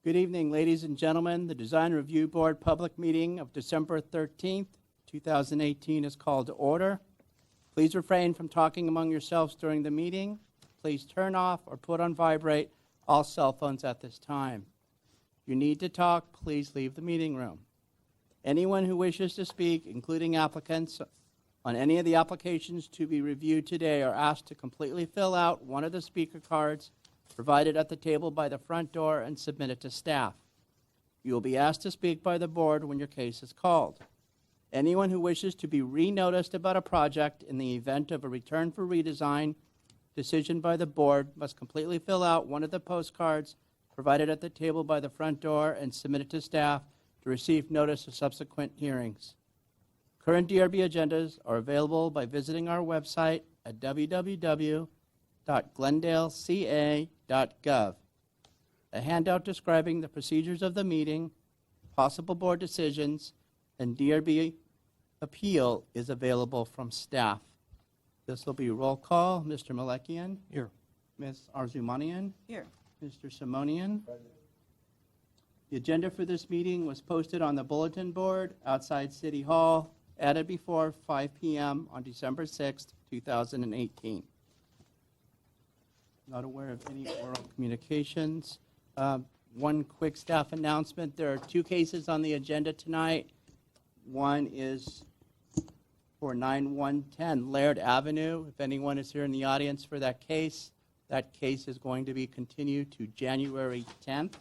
Good evening, ladies and gentlemen. The Design Review Board public meeting of December 13th, 2018 is called to order. Please refrain from talking among yourselves during the meeting. Please turn off or put on vibrate all cell phones at this time. If you need to talk, please leave the meeting room. Anyone who wishes to speak, including applicants, on any of the applications to be reviewed today are asked to completely fill out one of the speaker cards provided at the table by the front door and submit it to staff. You will be asked to speak by the board when your case is called. Anyone who wishes to be re-noticed about a project in the event of a return for redesign decision by the board must completely fill out one of the postcards provided at the table by the front door and submit it to staff to receive notice of subsequent hearings. Current DRB agendas are available by visiting our website at www.glendaleca.gov. A handout describing the procedures of the meeting, possible board decisions, and DRB appeal is available from staff. This will be roll call. Mr. Malekian. Here. Ms. Arzumanian. Here. Mr. Simonian. The agenda for this meeting was posted on the bulletin board outside City Hall, added before 5 p.m. on December 6th, 2018. Not aware of any oral communications. One quick staff announcement. There are two cases on the agenda tonight. One is for 9110 Laird Avenue. If anyone is here in the audience for that case is going to be continued to January 10th.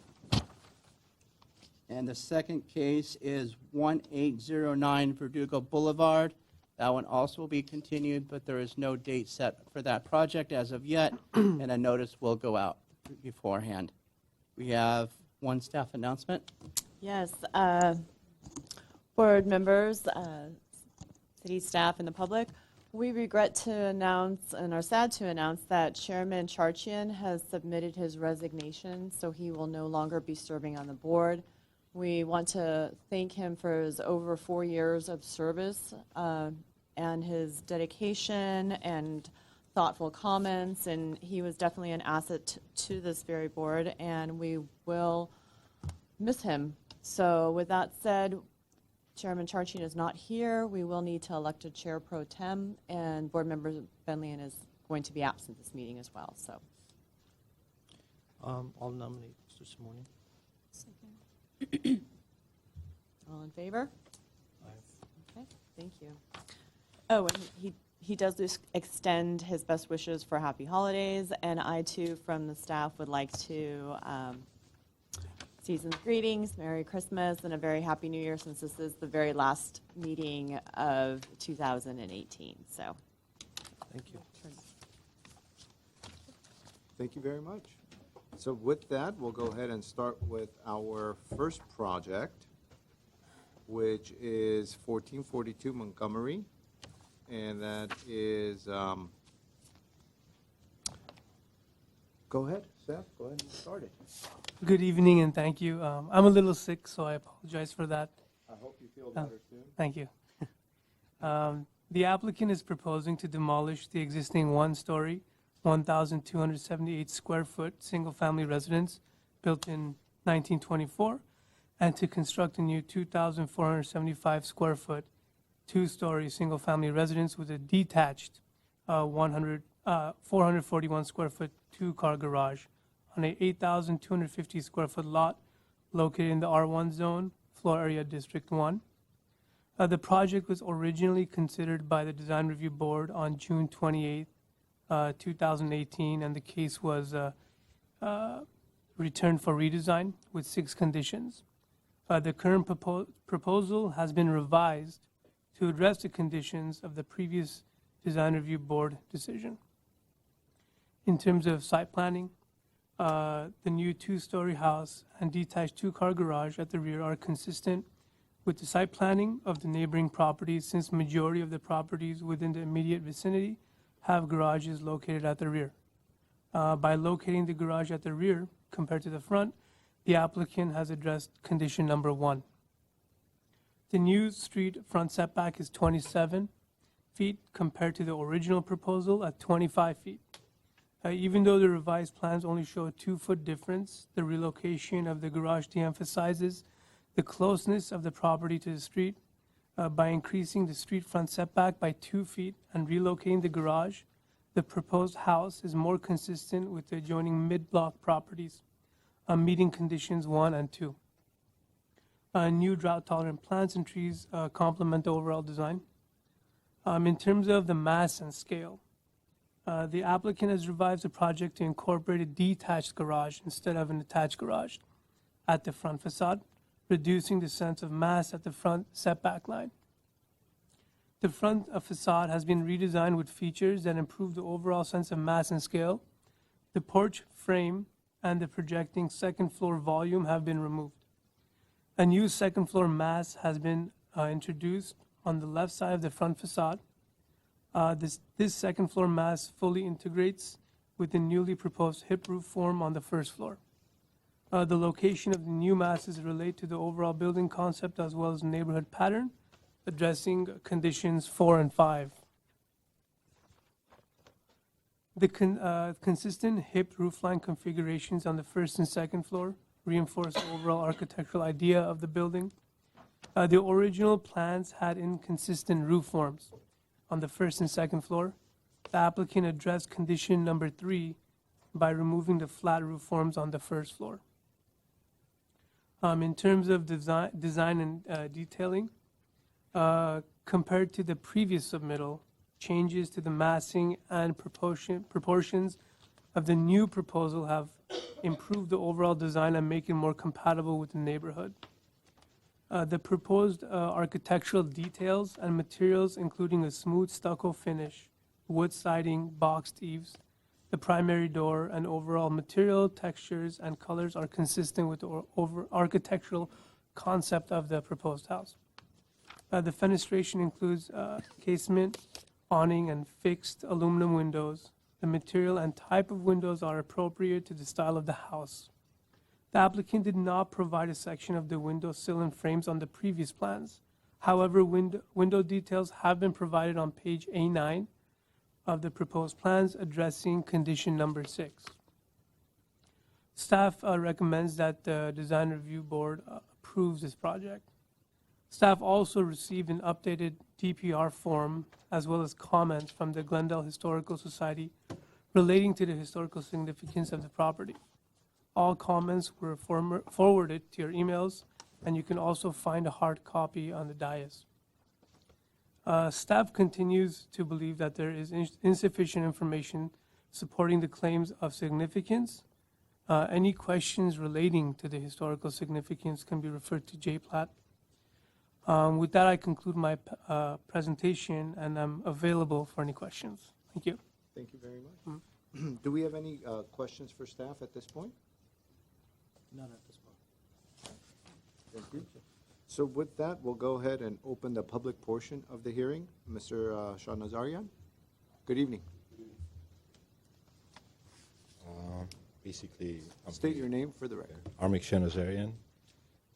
And the second case is 1809 Verdugo Boulevard. That one also will be continued, but there is no date set for that project as of yet, and a notice will go out beforehand. We have one staff announcement. Yes, board members, city staff, and the public, we regret to announce and are sad to announce that Chairman Charchian has submitted his resignation, so he will no longer be serving on the board. We want to thank him for his over 4 years of service and his dedication and thoughtful comments, and he was definitely an asset to this very board, and we will miss him. So with that said, Chairman Charchian is not here. We will need to elect a chair pro tem, and board member Benlian is going to be absent this meeting as well. So I'll nominate Mr. Simonian. all in favor? Aye. Okay, thank you. Oh, and he does extend his best wishes for happy holidays, and I too from the staff would like to season's greetings, Merry Christmas, and a very Happy New Year, since this is the very last meeting of 2018. So Thank you. Thank you very much. So with that, we'll go ahead and start with our first project, which is 1442 Montgomery, and that is, go ahead, Seth, go ahead and start it. Good evening and thank you. I'm a little sick, so I apologize for that. I hope you feel better soon. Thank you. The applicant is proposing to demolish the existing one-story, 1,278 square foot single-family residence built in 1924 and to construct a new 2,475 square foot, two-story single-family residence with a detached 441 square foot two-car garage on a 8,250 square foot lot located in the R1 zone, floor area District 1. The project was originally considered by the Design Review Board on June 28, 2018, and the case was returned for redesign with 6 conditions. The current proposal has been revised to address the conditions of the previous Design Review Board decision. In terms of site planning, the new 2-story house and detached 2-car garage at the rear are consistent with the site planning of the neighboring properties, since majority of the properties within the immediate vicinity have garages located at the rear. By locating the garage at the rear compared to the front, the applicant has addressed condition number 1. The new street front setback is 27 feet compared to the original proposal at 25 feet. Even though the revised plans only show a 2-foot difference, the relocation of the garage de-emphasizes the closeness of the property to the street by increasing the street front setback by 2 feet and relocating the garage. The proposed house is more consistent with the adjoining mid-block properties, meeting conditions 1 and 2. New drought-tolerant plants and trees complement the overall design. In terms of the mass and scale, the applicant has revised the project to incorporate a detached garage instead of an attached garage at the front facade, reducing the sense of mass at the front setback line. The front facade has been redesigned with features that improve the overall sense of mass and scale. The porch frame and the projecting second floor volume have been removed. A new second floor mass has been introduced on the left side of the front facade. This second floor mass fully integrates with the newly proposed hip roof form on the first floor. The location of the new masses relate to the overall building concept as well as neighborhood pattern, addressing conditions 4 and 5. The consistent hip roofline configurations on the first and second floor reinforce the overall architectural idea of the building. The original plans had inconsistent roof forms on the first and second floor. The applicant addressed condition number 3 by removing the flat roof forms on the first floor. In terms of design and detailing, compared to the previous submittal, changes to the massing and proportions of the new proposal have improved the overall design and make it more compatible with the neighborhood. The proposed architectural details and materials, including a smooth stucco finish, wood siding, boxed eaves, the primary door, and overall material, textures, and colors are consistent with the architectural concept of the proposed house. The fenestration includes casement, awning, and fixed aluminum windows. The material and type of windows are appropriate to the style of the house. The applicant did not provide a section of the window sill and frames on the previous plans. However, window details have been provided on page A9 of the proposed plans addressing condition number 6. Staff recommends that the Design Review Board approves this project. Staff also received an updated DPR form as well as comments from the Glendale Historical Society relating to the historical significance of the property. All comments were forwarded to your emails, and you can also find a hard copy on the dais. Staff continues to believe that there is insufficient information supporting the claims of significance. Any questions relating to the historical significance can be referred to JPLAT. With that, I conclude my presentation, and I'm available for any questions. Thank you. Thank you very much. Do we have any questions for staff at this point? None at this point. Thank you. So with that, we'll go ahead and open the public portion of the hearing. Mr. Shah Nazarian, good evening. Basically, I'm State here. your name for the record. Armik Shanazarian.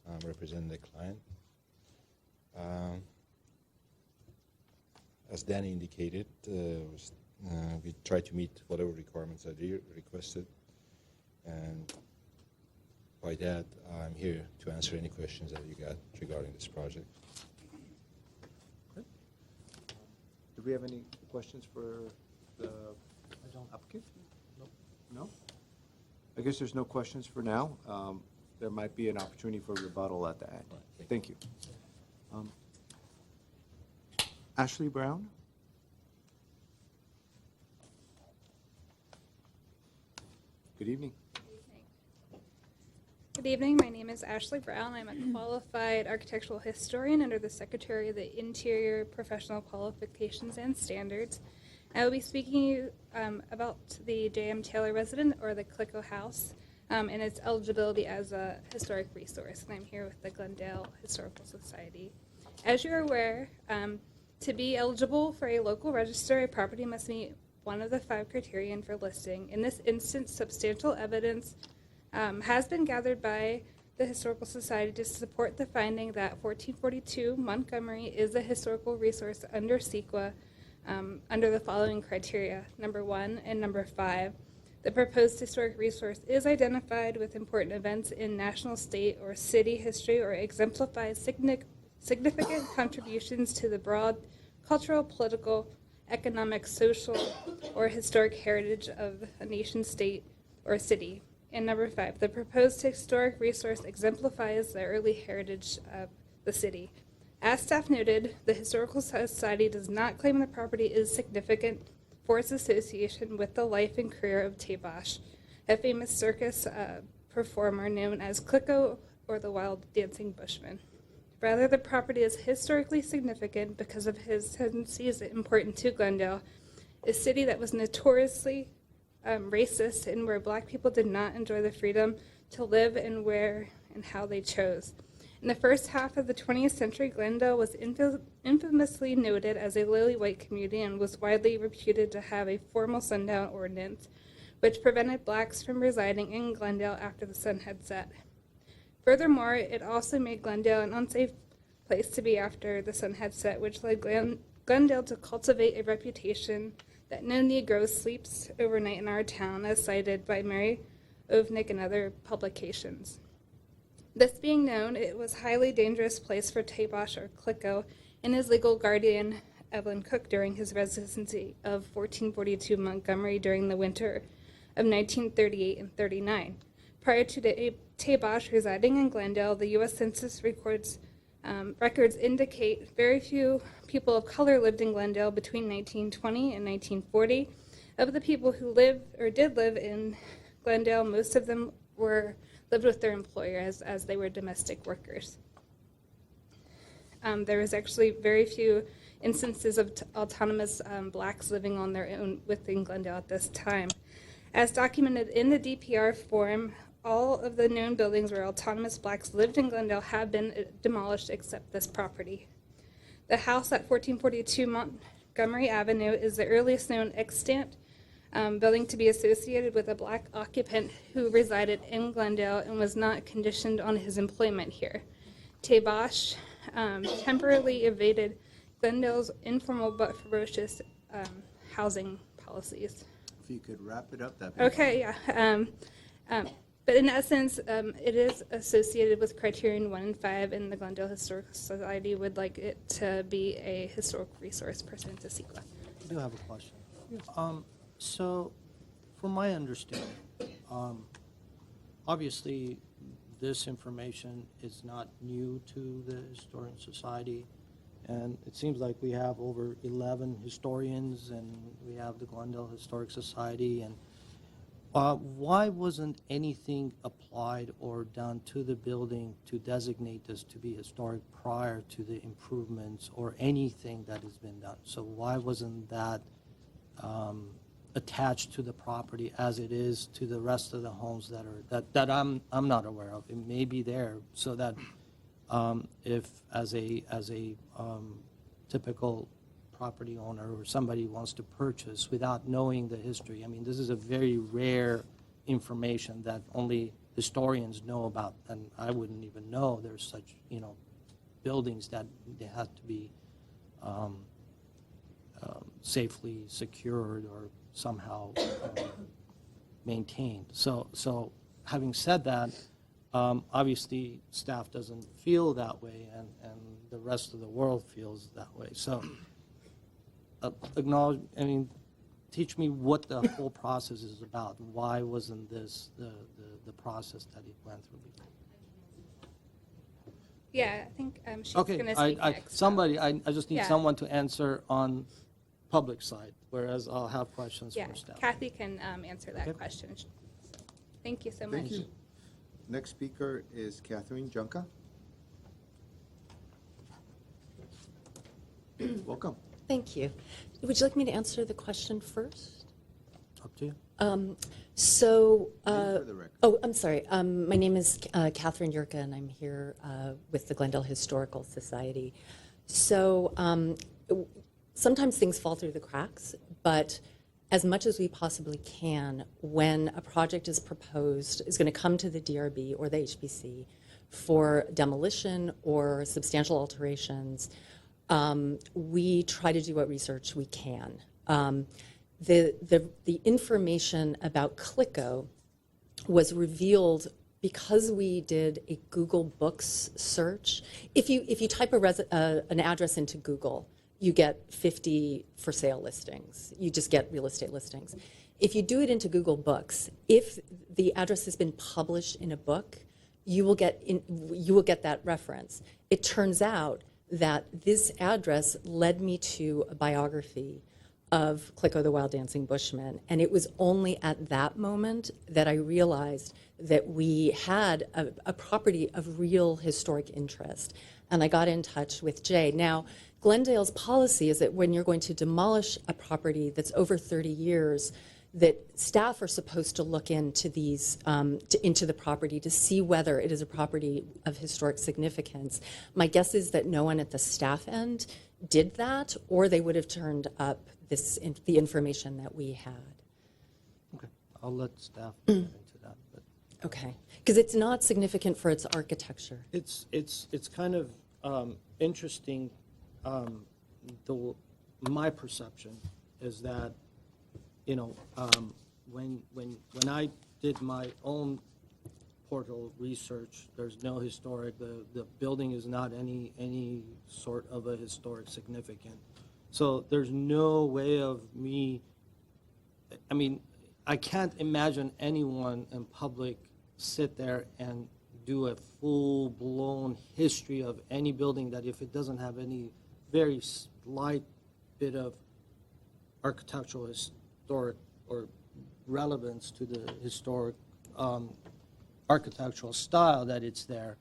I'm representing the client. As Danny indicated, we try to meet whatever requirements that they requested, and by that, I'm here to answer any questions that you got regarding this project. Do we have any questions for the applicant? Nope. No? I guess there's no questions for now. There might be an opportunity for rebuttal at the end. Thank you. Ashley Brown? Good evening. Good evening. My name is Ashley Brown. I'm a qualified architectural historian under the Secretary of the Interior Professional Qualifications and Standards. I will be speaking about the J.M. Taylor resident, or the Clicco House, and its eligibility as a historic resource. And I'm here with the Glendale Historical Society. As you're aware, to be eligible for a local register, a property must meet one of the 5 criterion for listing. In this instance, substantial evidence has been gathered by the Historical Society to support the finding that 1442 Montgomery is a historical resource under CEQA under the following criteria, number 1 and number 5. The proposed historic resource is identified with important events in national, state, or city history or exemplifies significant contributions to the broad cultural, political, economic, social, or historic heritage of a nation, state, or city. And number 5, the proposed historic resource exemplifies the early heritage of the city. As staff noted, the Historical Society does not claim the property is significant for its association with the life and career of Tabash, a famous circus performer known as Clicko or the Wild Dancing Bushman. Rather, the property is historically significant because of his tendencies important to Glendale, a city that was notoriously racist and where black people did not enjoy the freedom to live and where and how they chose. In the first half of the 20th century, Glendale was infamously noted as a lily white community and was widely reputed to have a formal sundown ordinance, which prevented blacks from residing in Glendale after the sun had set. Furthermore, it also made Glendale an unsafe place to be after the sun had set, which led Glendale to cultivate a reputation that no Negro sleeps overnight in our town, as cited by Mary Ovnick and other publications. This being known, it was a highly dangerous place for Tabash or Clicko and his legal guardian, Evelyn Cook, during his residency of 1442 Montgomery during the winter of 1938 and 39. Prior to Tabash residing in Glendale, the U.S. Census records indicate very few people of color lived in Glendale between 1920 and 1940. Of the people who did live in Glendale, most of them lived with their employer as they were domestic workers. There was actually very few instances of autonomous blacks living on their own within Glendale at this time. As documented in the DPR form, all of the known buildings where autonomous blacks lived in Glendale have been demolished except this property. The house at 1442 Montgomery Avenue is the earliest known extant building to be associated with a black occupant who resided in Glendale and was not conditioned on his employment here. Tabash temporarily evaded Glendale's informal but ferocious housing policies. If you could wrap it up, that'd be Okay, yeah. But in essence, it is associated with criterion 1 and 5, and the Glendale Historical Society would like it to be a historic resource pursuant to CEQA. I do have a question. So, from my understanding, obviously, this information is not new to the Historian Society, and it seems like we have over 11 historians, and we have the Glendale Historic Society, and why wasn't anything applied or done to the building to designate this to be historic prior to the improvements or anything that has been done? So why wasn't that attached to the property as it is to the rest of the homes that I'm not aware of? It may be there so that if as a typical property owner or somebody wants to purchase without knowing the history. I mean, this is a very rare information that only historians know about, and I wouldn't even know there's such, buildings that they have to be safely secured or somehow maintained. So having said that, obviously staff doesn't feel that way, and the rest of the world feels that way. So teach me what the whole process is about. Why wasn't this the process that it went through before? Yeah, I think she's Okay, going to speak next. I just need Yeah. someone to answer on public side, whereas I'll have questions Yeah, for staff. Kathy can answer that Okay. question. Thank you so much. Thank you. Next speaker is Catherine Junca. Welcome. Thank you. Would you like me to answer the question first? Up to you. Name for the record. I'm sorry. My name is Catherine Yurka, and I'm here with the Glendale Historical Society. So sometimes things fall through the cracks, but as much as we possibly can, when a project is proposed, is going to come to the DRB or the HBC for demolition or substantial alterations, we try to do what research we can. the information about Clicko was revealed because we did a Google Books search. If you type an address into Google, you get 50 for sale listings. You just get real estate listings. If you do it into Google Books, if the address has been published in a book, you will get that reference. It turns out that this address led me to a biography of Clicko the Wild Dancing Bushman, and it was only at that moment that I realized that we had a property of real historic interest, and I got in touch with Jay. Now, Glendale's policy is that when you're going to demolish a property that's over 30 years, that staff are supposed to look into these, into the property to see whether it is a property of historic significance. My guess is that no one at the staff end did that, or they would have turned up the information that we had. Okay, I'll let staff get into that. But Okay, because it's not significant for its architecture. it's kind of interesting. My perception is that, when I did my own portal research, there's no historic. The building is not any sort of a historic significant. So there's no way of me. I mean, I can't imagine anyone in public sit there and do a full-blown history of any building that if it doesn't have any very slight bit of architectural, historic, or relevance to the historic architectural style that it's there.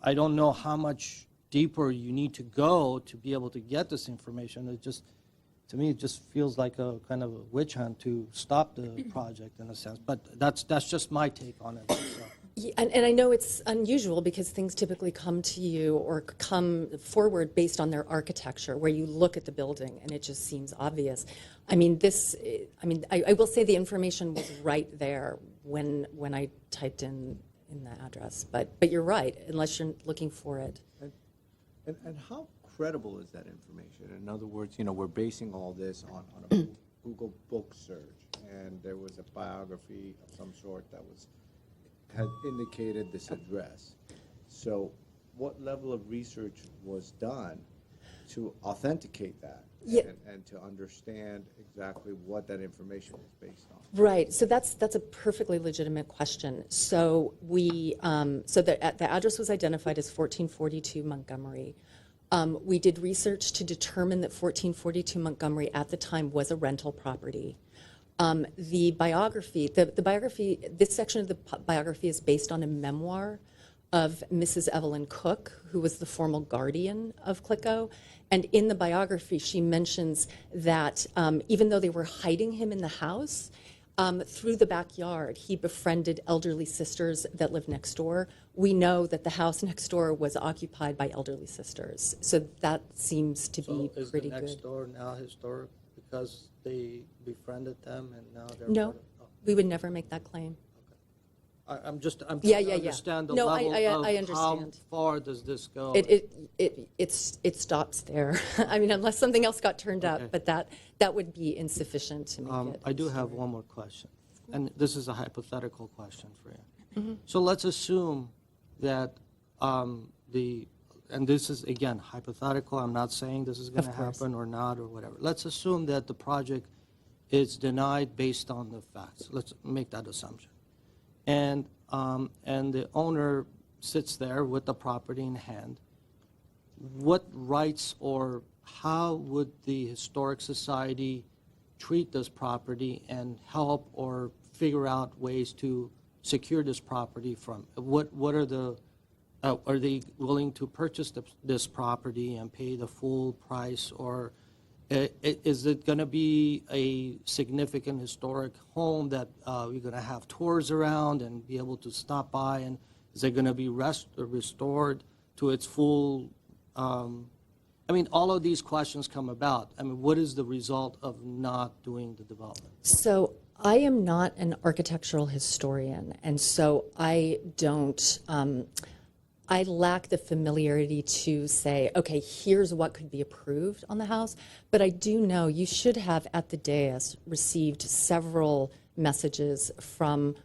I don't know how much deeper you need to go to be able to get this information. It just, to me, it just feels like a kind of a witch hunt to stop the project in a sense. But that's just my take on it. So. Yeah, and I know it's unusual because things typically come to you or come forward based on their architecture, where you look at the building and it just seems obvious. I mean, I will say the information was right there when I typed in the address. But you're right, unless you're looking for it. And how credible is that information? In other words, we're basing all this on a Google book search, and there was a biography of some sort that had indicated this address. So what level of research was done to authenticate that and to understand exactly what that information is based on? Right. So that's a perfectly legitimate question. So the address was identified as 1442 Montgomery. We did research to determine that 1442 Montgomery at the time was a rental property. The biography, this section of the biography is based on a memoir of Mrs. Evelyn Cook, who was the formal guardian of Clicko. And in the biography, she mentions that even though they were hiding him in the house, through the backyard, he befriended elderly sisters that lived next door. We know that the house next door was occupied by elderly sisters. So that seems to be So pretty is the next good. door now historic because they befriended them and now they're No, part of, we would never make that claim. I'm trying Yeah, to yeah. understand the No, level I of how understand. far does this go? It stops there. I mean, unless something else got turned Okay. up, but that would be insufficient to make it. I do have one more question, and this is a hypothetical question for you. So let's assume that and this is, again, hypothetical. I'm not saying this is going to Of course. happen or not or whatever. Let's assume that the project is denied based on the facts. Let's make that assumption. And the owner sits there with the property in hand. What rights or how would the Historic Society treat this property and help or figure out ways to secure this property from? What are they willing to purchase this property and pay the full price, or is it going to be a significant historic home that we're going to have tours around and be able to stop by, and is it going to be restored to its full? I mean, all of these questions come about. I mean, what is the result of not doing the development? So I am not an architectural historian, and so I don't. I lack the familiarity to say, okay, here's what could be approved on the house. But I do know you should have at the dais received several messages from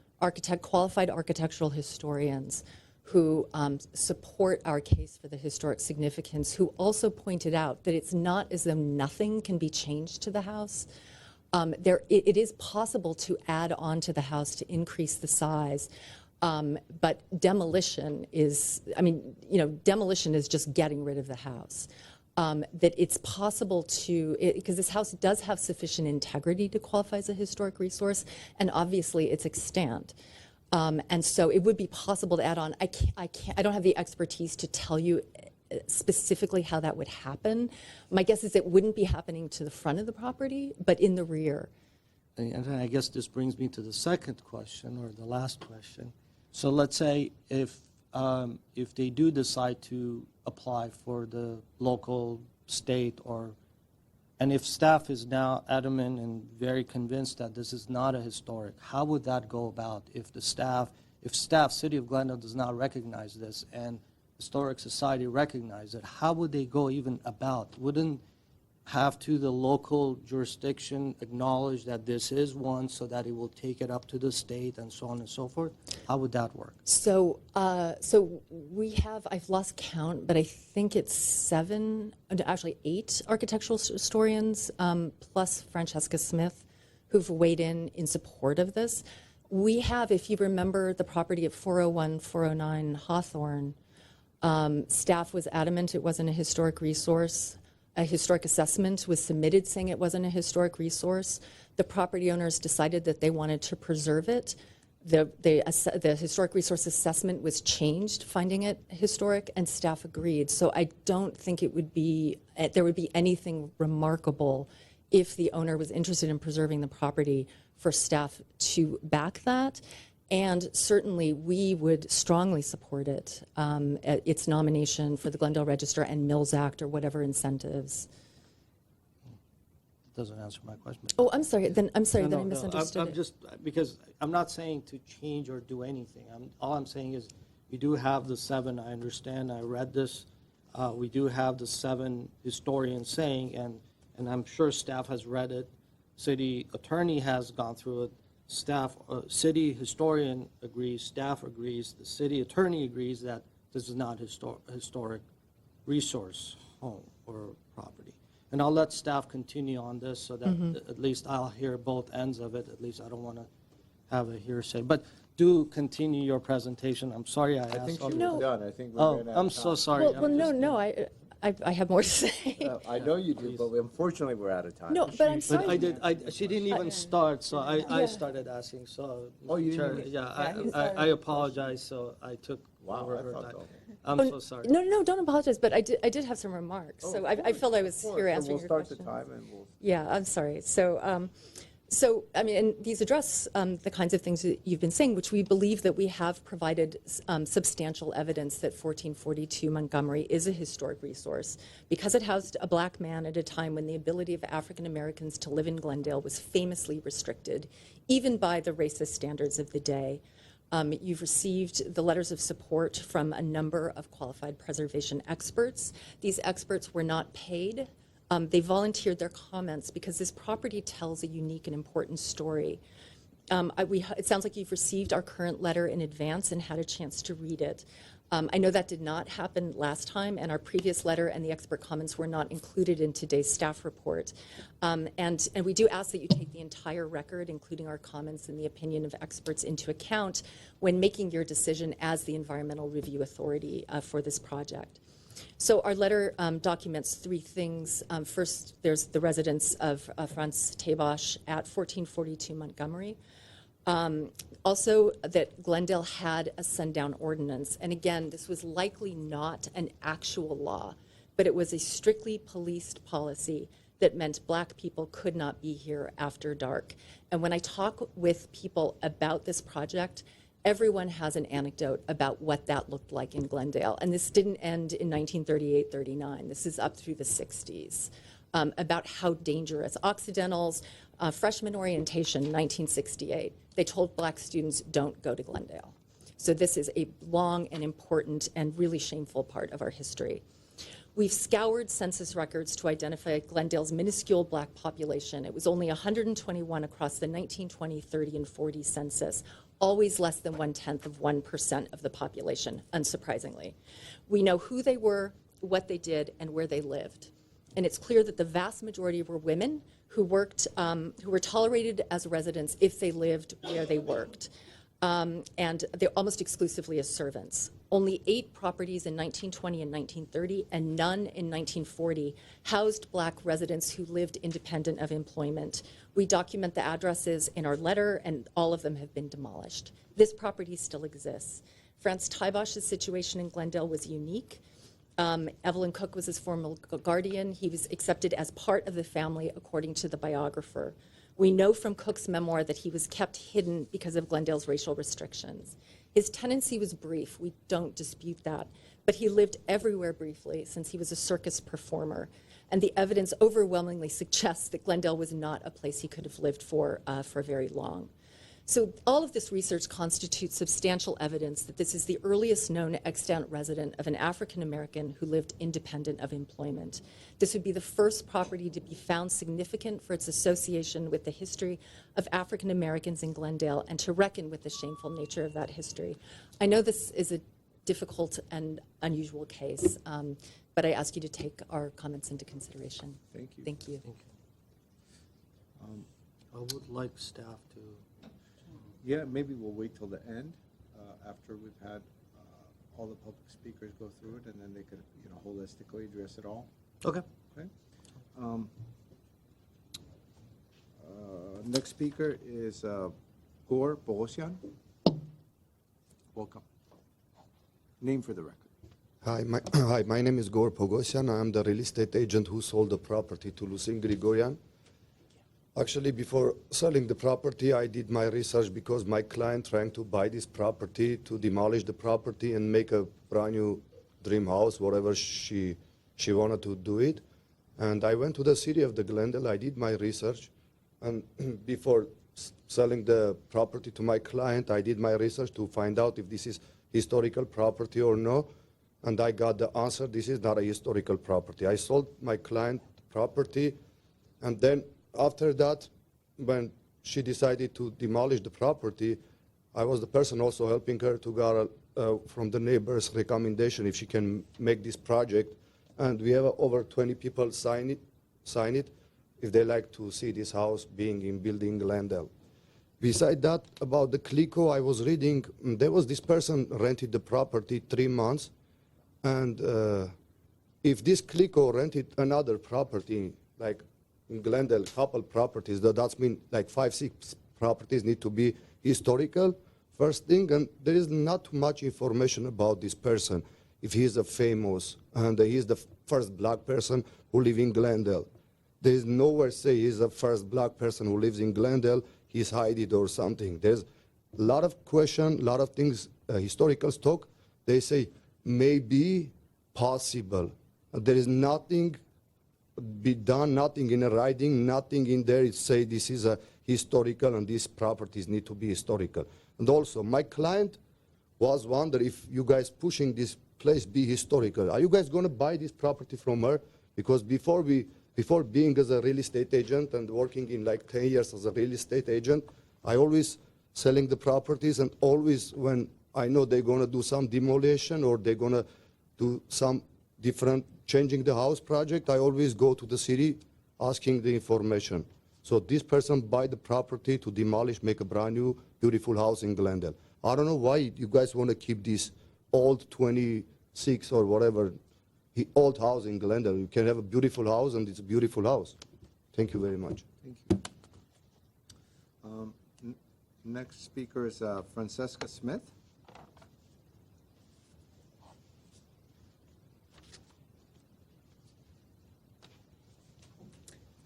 qualified architectural historians who support our case for the historic significance, who also pointed out that it's not as though nothing can be changed to the house. It is possible to add on to the house to increase the size. But demolition is, demolition is just getting rid of the house. That it's possible to, because this house does have sufficient integrity to qualify as a historic resource, and obviously it's extant. And so it would be possible to add on. I don't have the expertise to tell you specifically how that would happen. My guess is it wouldn't be happening to the front of the property, but in the rear. And then I guess this brings me to the second question, or the last question. So let's say if they do decide to apply for the local, state, and if staff is now adamant and very convinced that this is not a historic, how would that go about if City of Glendale does not recognize this and Historic Society recognize it? How would they go even about? Wouldn't have to the local jurisdiction acknowledge that this is one so that it will take it up to the state and so on and so forth? How would that work? So we have, I've lost count, but I think it's 7, actually 8 architectural historians, plus Francesca Smith, who've weighed in support of this. We have, if you remember the property at 401, 409 Hawthorne, staff was adamant it wasn't a historic resource. A historic assessment was submitted saying it wasn't a historic resource. The property owners decided that they wanted to preserve it. The historic resource assessment was changed, finding it historic, and staff agreed. So I don't think there would be anything remarkable if the owner was interested in preserving the property for staff to back that. And certainly, we would strongly support it, its nomination for the Glendale Register and Mills Act or whatever incentives. Doesn't answer my question. Oh, I'm sorry. Then I No, misunderstood I'm it. just, because I'm not saying to change or do anything. All I'm saying is we do have the 7, I understand, I read this. We do have the 7 historians saying, and I'm sure staff has read it. City attorney has gone through it. Staff, city historian agrees, staff agrees, the city attorney agrees that this is not historic resource home or property. And I'll let staff continue on this so that at least I'll hear both ends of it. At least I don't want to have a hearsay. But do continue your presentation. I'm sorry I I think asked. she all was the- No. done. I think we're Oh, running out I'm of so time. sorry. Well, I'm just- no, I have more to say. I know you do, but unfortunately, we're out of time. No, but I'm sorry. But she didn't even start, so I Yeah. started asking, so. Oh, you Chair, didn't even- Yeah, I apologize, so I took Wow, over I her thought time. so. I'm Oh, so sorry. No, don't apologize, but I did have some remarks. So I felt I was here answering your We'll start questions. the time and we'll. Yeah, I'm sorry. So I mean, and these address the kinds of things that you've been saying, which we believe that we have provided substantial evidence that 1442 Montgomery is a historic resource because it housed a black man at a time when the ability of African Americans to live in Glendale was famously restricted, even by the racist standards of the day. You've received the letters of support from a number of qualified preservation experts. These experts were not paid. They volunteered their comments because this property tells a unique and important story. It sounds like you've received our current letter in advance and had a chance to read it. I know that did not happen last time, and our previous letter and the expert comments were not included in today's staff report. And we do ask that you take the entire record, including our comments and the opinion of experts, into account when making your decision as the environmental review authority for this project. So our letter documents 3 things. First, there's the residence of Franz Tabosh at 1442 Montgomery. Also, that Glendale had a sundown ordinance. And again, this was likely not an actual law, but it was a strictly policed policy that meant black people could not be here after dark. And when I talk with people about this project, everyone has an anecdote about what that looked like in Glendale. And this didn't end in 1938-39. This is up through the 60s, about how dangerous. Occidentals, freshman orientation, 1968. They told black students, don't go to Glendale. So this is a long and important and really shameful part of our history. We've scoured census records to identify Glendale's minuscule black population. It was only 121 across the 1920, 30, and 40 census, always less than 0.1% of the population, unsurprisingly. We know who they were, what they did, and where they lived. And it's clear that the vast majority were women who worked, who were tolerated as residents if they lived where they worked. And they're almost exclusively as servants. Only 8 properties in 1920 and 1930, and none in 1940, housed black residents who lived independent of employment. We document the addresses in our letter, and all of them have been demolished. This property still exists. Franz Teibosch's situation in Glendale was unique. Evelyn Cook was his former guardian. He was accepted as part of the family, according to the biographer. We know from Cook's memoir that he was kept hidden because of Glendale's racial restrictions. His tenancy was brief, we don't dispute that, but he lived everywhere briefly since he was a circus performer. And the evidence overwhelmingly suggests that Glendale was not a place he could have lived for very long. So all of this research constitutes substantial evidence that this is the earliest known extant resident of an African American who lived independent of employment. This would be the first property to be found significant for its association with the history of African Americans in Glendale and to reckon with the shameful nature of that history. I know this is a difficult and unusual case, but I ask you to take our comments into consideration. Thank you. Thank you. I would like staff to. Yeah, maybe we'll wait till the end, after we've had all the public speakers go through it, and then they could, holistically address it all. Okay. Okay. Next speaker is Gore Bogosian. Welcome. Name for the record. Hi, my name is Gore Pogosian. I am the real estate agent who sold the property to Lucien Grigorian. Actually, before selling the property, I did my research because my client trying to buy this property, to demolish the property and make a brand new dream house, whatever she wanted to do it. And I went to the city of the Glendale, I did my research, and before selling the property to my client, I did my research to find out if this is historical property or no, and I got the answer, this is not a historical property. I sold my client property, and then after that, when she decided to demolish the property, I was the person also helping her to get from the neighbors' recommendation if she can make this project. And we have over 20 people sign it if they like to see this house being in building Glendale. Beside that, about the Clico, I was reading, there was this person rented the property 3 months, and if this Clico rented another property, like in Glendale, couple properties, that means like 5, 6 properties need to be historical, first thing, and there is not too much information about this person, if he is a famous, and he is the first black person who lives in Glendale. There is nowhere say he is the first black person who lives in Glendale, he's hiding or something. There's a lot of question, a lot of things, historical talk, they say, maybe possible. There is nothing be done, nothing in a writing, nothing in there. It say this is a historical and these properties need to be historical. And also, my client was wondering if you guys pushing this place be historical. Are you guys going to buy this property from her? Because before being as a real estate agent and working in like 10 years as a real estate agent, I always selling the properties, and always when I know they're going to do some demolition or they're going to do some different changing the house project, I always go to the city asking the information. So this person buy the property to demolish, make a brand new, beautiful house in Glendale. I don't know why you guys want to keep this old 26 or whatever, old house in Glendale. You can have a beautiful house, and it's a beautiful house. Thank you very much. Thank you. Next speaker is Francesca Smith.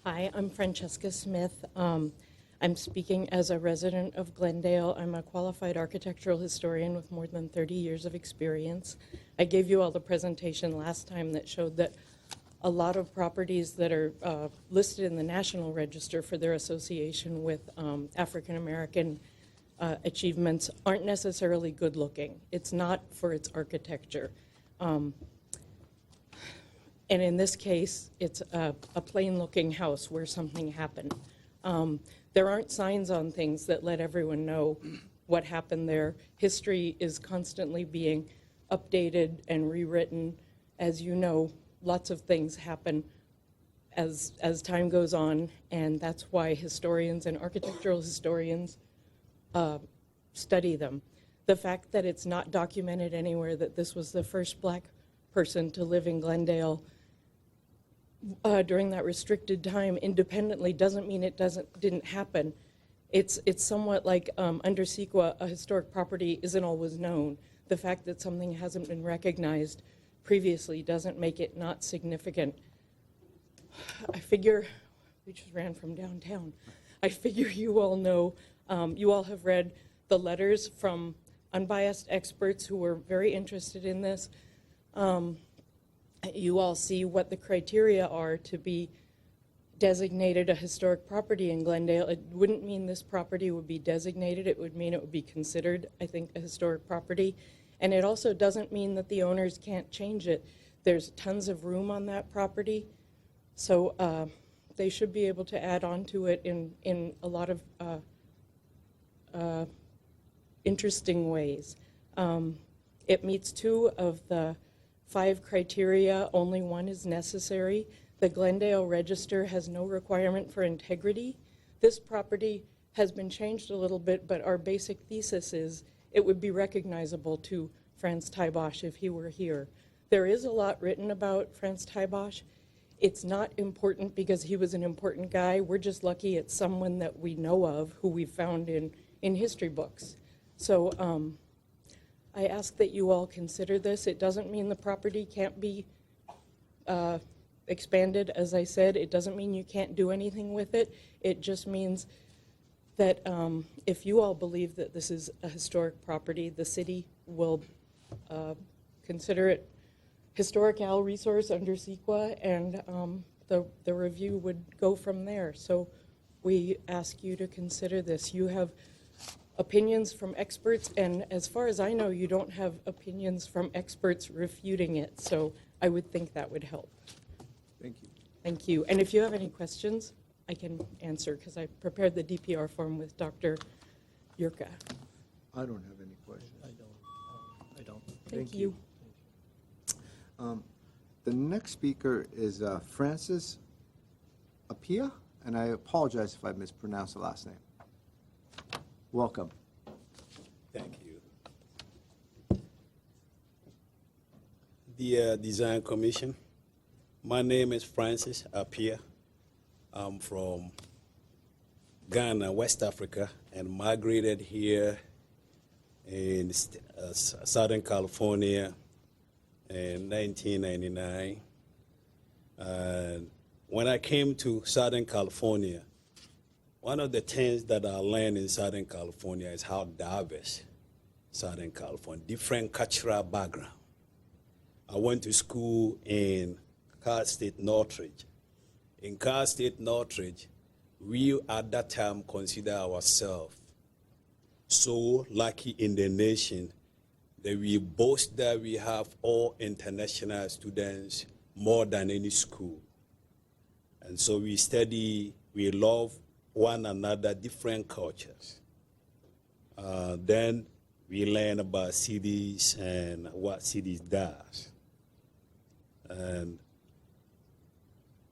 Hi, I'm Francesca Smith. I'm speaking as a resident of Glendale. I'm a qualified architectural historian with more than 30 years of experience. I gave you all the presentation last time that showed that a lot of properties that are listed in the National Register for their association with African American achievements aren't necessarily good looking. It's not for its architecture. And in this case, it's a plain looking house where something happened. There aren't signs on things that let everyone know what happened there. History is constantly being updated and rewritten. As you know, lots of things happen as time goes on, and that's why historians and architectural historians study them. The fact that it's not documented anywhere that this was the first black person to live in Glendale during that restricted time independently doesn't mean it didn't happen. It's somewhat like under CEQA, a historic property isn't always known. The fact that something hasn't been recognized previously doesn't make it not significant. I figure, we just ran from downtown. I figure you all know, you all have read the letters from unbiased experts who were very interested in this. You all see what the criteria are to be designated a historic property in Glendale. It wouldn't mean this property would be designated. It would mean it would be considered, I think, a historic property. And it also doesn't mean that the owners can't change it. There's tons of room on that property. So they should be able to add on to it in a lot of interesting ways. It meets 2 of the 5 criteria. Only 1 is necessary. The Glendale Register has no requirement for integrity. This property has been changed a little bit, but our basic thesis is it would be recognizable to Franz Teibosch if he were here. There is a lot written about Franz Teibosch. It's not important because he was an important guy. We're just lucky it's someone that we know of who we found in history books. So I ask that you all consider this. It doesn't mean the property can't be expanded, as I said. It doesn't mean you can't do anything with it. It just means that if you all believe that this is a historic property, the city will consider it historic Al resource under CEQA, and the review would go from there. So we ask you to consider this. You have opinions from experts, and as far as I know, you don't have opinions from experts refuting it. So I would think that would help. Thank you. Thank you. And if you have any questions, I can answer, because I prepared the DPR form with Dr. Yurka. I don't have any questions. I don't. Thank you. The next speaker is Francis Apia, and I apologize if I mispronounced the last name. Welcome. Thank you. The Design Commission, my name is Francis Apia. I'm from Ghana, West Africa, and migrated here in Southern California in 1999. And when I came to Southern California, one of the things that I learned in Southern California is how diverse Southern California, different cultural background. I went to school in Cal State Northridge. In Cal State Northridge, we at that time consider ourselves so lucky in the nation that we boast that we have all international students more than any school. And so we study, we love one another, different cultures. Then we learn about cities and what cities does. And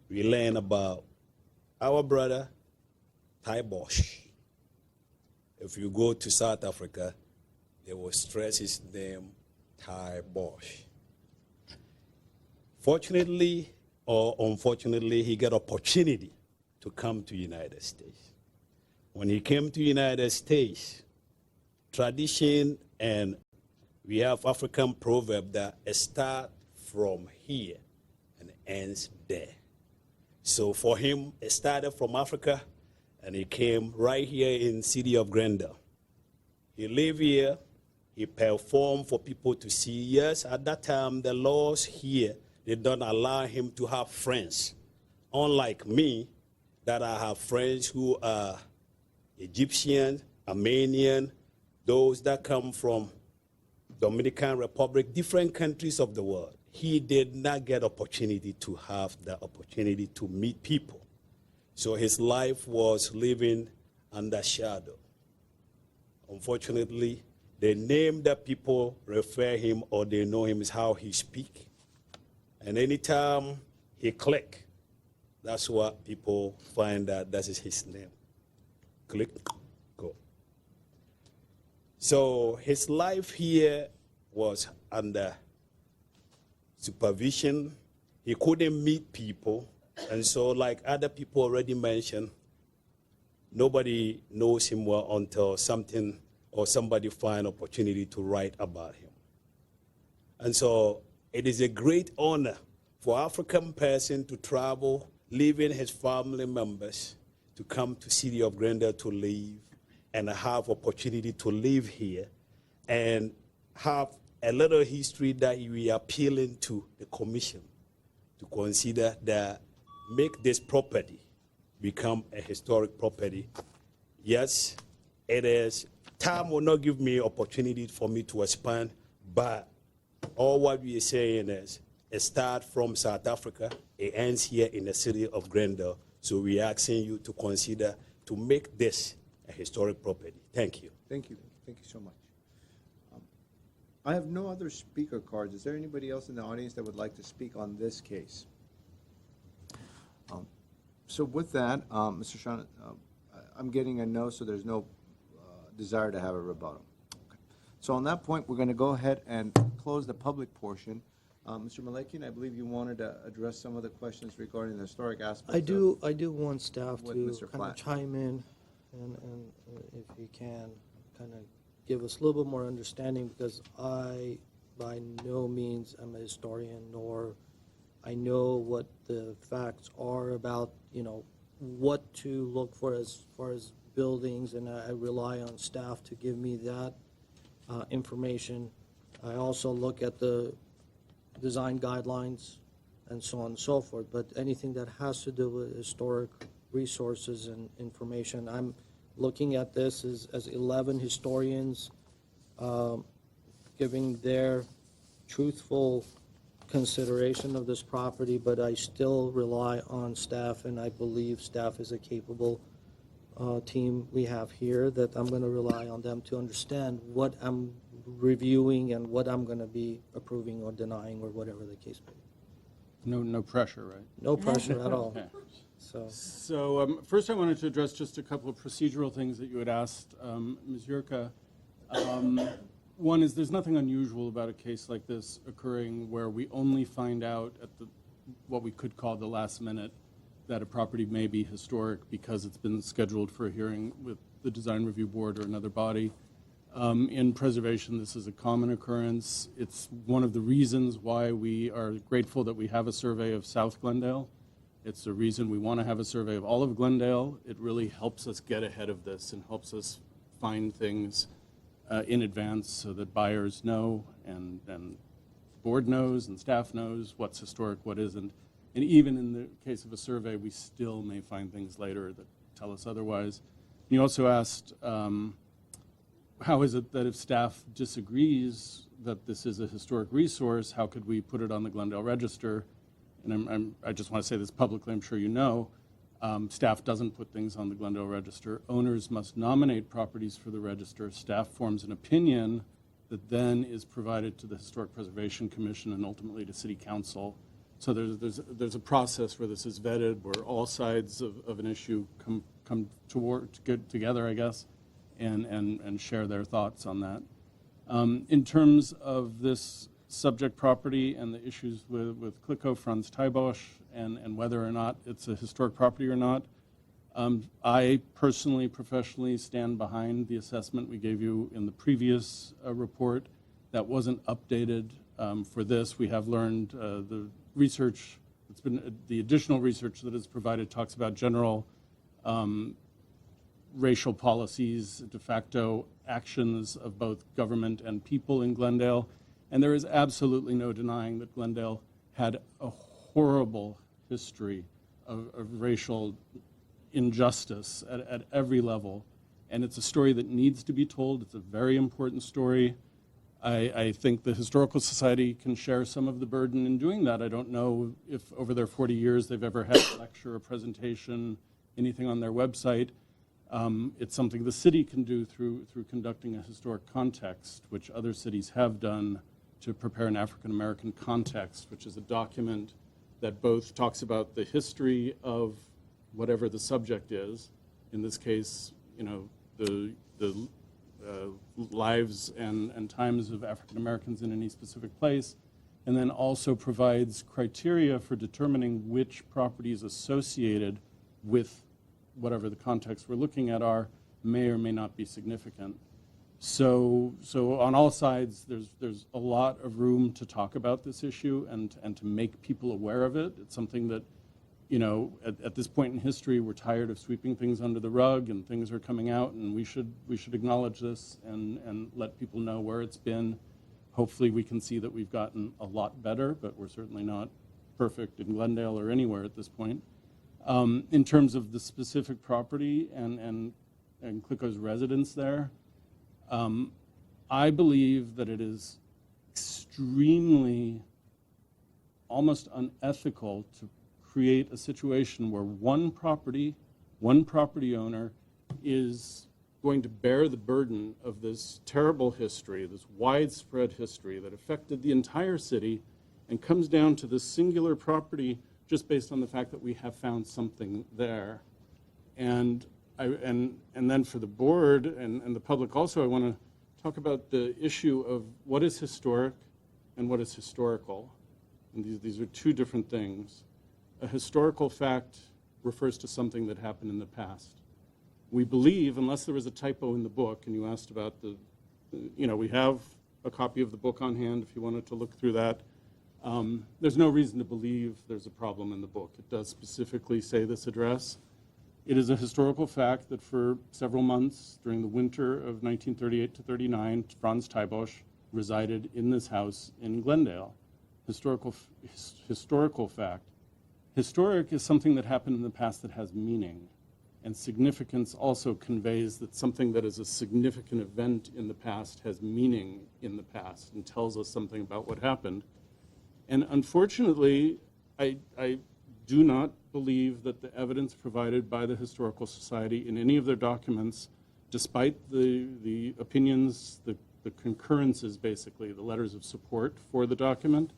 we learn about our brother, Teibosch. If you go to South Africa, they will stress his name, Teibosch. Fortunately or unfortunately, he got opportunity to come to United States. When he came to United States, tradition and we have African proverb that it starts from here and ends there. So for him, it started from Africa and he came right here in city of Glendale. He lived here, he performed for people to see. Yes, at that time, the laws here, they don't allow him to have friends. Unlike me, that I have friends who are Egyptians, Armenian, those that come from Dominican Republic, different countries of the world. He did not get opportunity to have the opportunity to meet people. So his life was living under shadow. Unfortunately, the name that people refer him or they know him is how he speak. And anytime he click, that's what people find that that is his name. Click, go. So his life here was under supervision. He couldn't meet people. And so like other people already mentioned, nobody knows him well until something or somebody find opportunity to write about him. And so it is a great honor for African person to travel, leaving his family members to come to city of Glendale to live and have opportunity to live here and have a little history that we are appealing to the commission to consider that make this property become a historic property. Yes, it is. Time will not give me opportunity for me to expand, but all what we are saying is it starts from South Africa, it ends here in the city of Glendale. So we are asking you to consider to make this a historic property. Thank you. Thank you. Thank you so much. I have no other speaker cards. Is there anybody else in the audience that would like to speak on this case? So with that, Mr. Sean, I'm getting a no, so there's no desire to have a rebuttal. Okay. So on that point, we're going to go ahead and close the public portion. Mr. Malakian, I believe you wanted to address some of the questions regarding the historic aspects. I do want staff with to Mr. kind of Platt. chime in and if he can, kind of give us a little bit more understanding, because I, by no means am a historian, nor I know what the facts are about, you know, what to look for as far as buildings, and I rely on staff to give me that information. I also look at the design guidelines and so on and so forth, but anything that has to do with historic resources and information, I'm looking at this as 11 historians giving their truthful consideration of this property, but I still rely on staff, and I believe staff is a capable team we have here, that I'm going to rely on them to understand what I'm reviewing and what I'm going to be approving or denying or whatever the case may be. No pressure, right? No pressure at all. Okay. So, First I wanted to address just a couple of procedural things that you had asked Ms. Yurka. One is there's nothing unusual about a case like this occurring where we only find out at what we could call the last minute that a property may be historic because it's been scheduled for a hearing with the Design Review Board or another body. In preservation, this is a common occurrence. It's one of the reasons why we are grateful that we have a survey of South Glendale. It's the reason we want to have a survey of all of Glendale. It really helps us get ahead of this and helps us find things in advance so that buyers know and board knows and staff knows what's historic, what isn't. And even in the case of a survey, we still may find things later that tell us otherwise. And you also asked, how is it that if staff disagrees that this is a historic resource, how could we put it on the Glendale Register? And I just want to say this publicly, I'm sure you know, staff doesn't put things on the Glendale Register. Owners must nominate properties for the register. Staff forms an opinion that then is provided to the Historic Preservation Commission and ultimately to City Council. So there's a process where this is vetted, where all sides of an issue come together, I guess, and share their thoughts on that. In terms of this subject property and the issues with Klico, Franz Teibosch, and whether or not it's a historic property or not, I personally, professionally stand behind the assessment we gave you in the previous report. That wasn't updated for this. We have learned the research, the additional research that is provided talks about general racial policies, de facto actions of both government and people in Glendale. And there is absolutely no denying that Glendale had a horrible history of racial injustice at every level. and it's a story that needs to be told. It's a very important story. I think the Historical Society can share some of the burden in doing that. I don't know if over their 40 years they've ever had a lecture, a presentation, anything on their website. It's something the city can do through conducting a historic context, which other cities have done to prepare an African American context, which is a document that both talks about the history of whatever the subject is, in this case, you know, the lives and times of African Americans in any specific place, and then also provides criteria for determining which properties associated with whatever the context we're looking at are may or may not be significant. So on all sides, there's a lot of room to talk about this issue and to make people aware of it. It's something that, you know, at this point in history, we're tired of sweeping things under the rug, and things are coming out, and we should acknowledge this and let people know where it's been. Hopefully, we can see that we've gotten a lot better, but we're certainly not perfect in Glendale or anywhere at this point. In terms of the specific property and Clico's residence there, I believe that it is extremely, almost unethical to create a situation where one property owner is going to bear the burden of this terrible history, this widespread history that affected the entire city and comes down to this singular property just based on the fact that we have found something there. And then for the board and the public also, I want to talk about the issue of what is historic and what is historical. And these are two different things. A historical fact refers to something that happened in the past. We believe, unless there was a typo in the book, and you asked about you know, we have a copy of the book on hand if you wanted to look through that. There's no reason to believe there's a problem in the book. It does specifically say this address. It is a historical fact that for several months during the winter of 1938 to 39, Franz Teibosch resided in this house in Glendale. Historical fact. Historic is something that happened in the past that has meaning, and significance also conveys that something that is a significant event in the past has meaning in the past and tells us something about what happened. And unfortunately, I do not believe that the evidence provided by the Historical Society in any of their documents, despite the opinions, the concurrences basically, the letters of support for the document,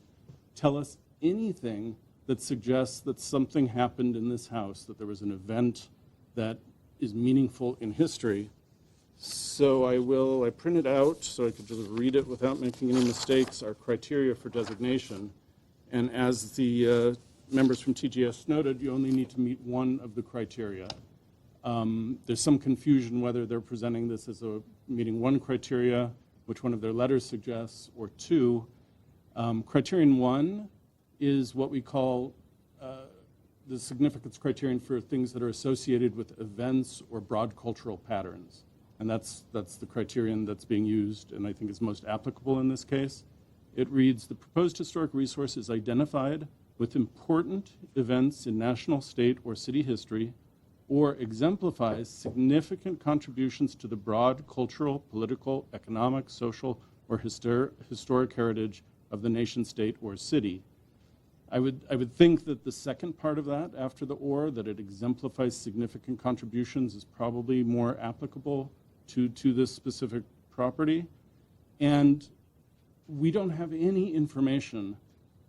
tell us anything that suggests that something happened in this house, that there was an event that is meaningful in history. So I print it out so I could just read it without making any mistakes, our criteria for designation. And as the members from TGS noted, you only need to meet one of the criteria. There's some confusion whether they're presenting this as meeting one criteria, which one of their letters suggests, or two. Criterion one is what we call the significance criterion for things that are associated with events or broad cultural patterns. And that's the criterion that's being used and I think is most applicable in this case. It reads, the proposed historic resource is identified with important events in national, state, or city history, or exemplifies significant contributions to the broad cultural, political, economic, social, or historic heritage of the nation, state, or city. I would think that the second part of that, after the or, that it exemplifies significant contributions, is probably more applicable to this specific property. And we don't have any information.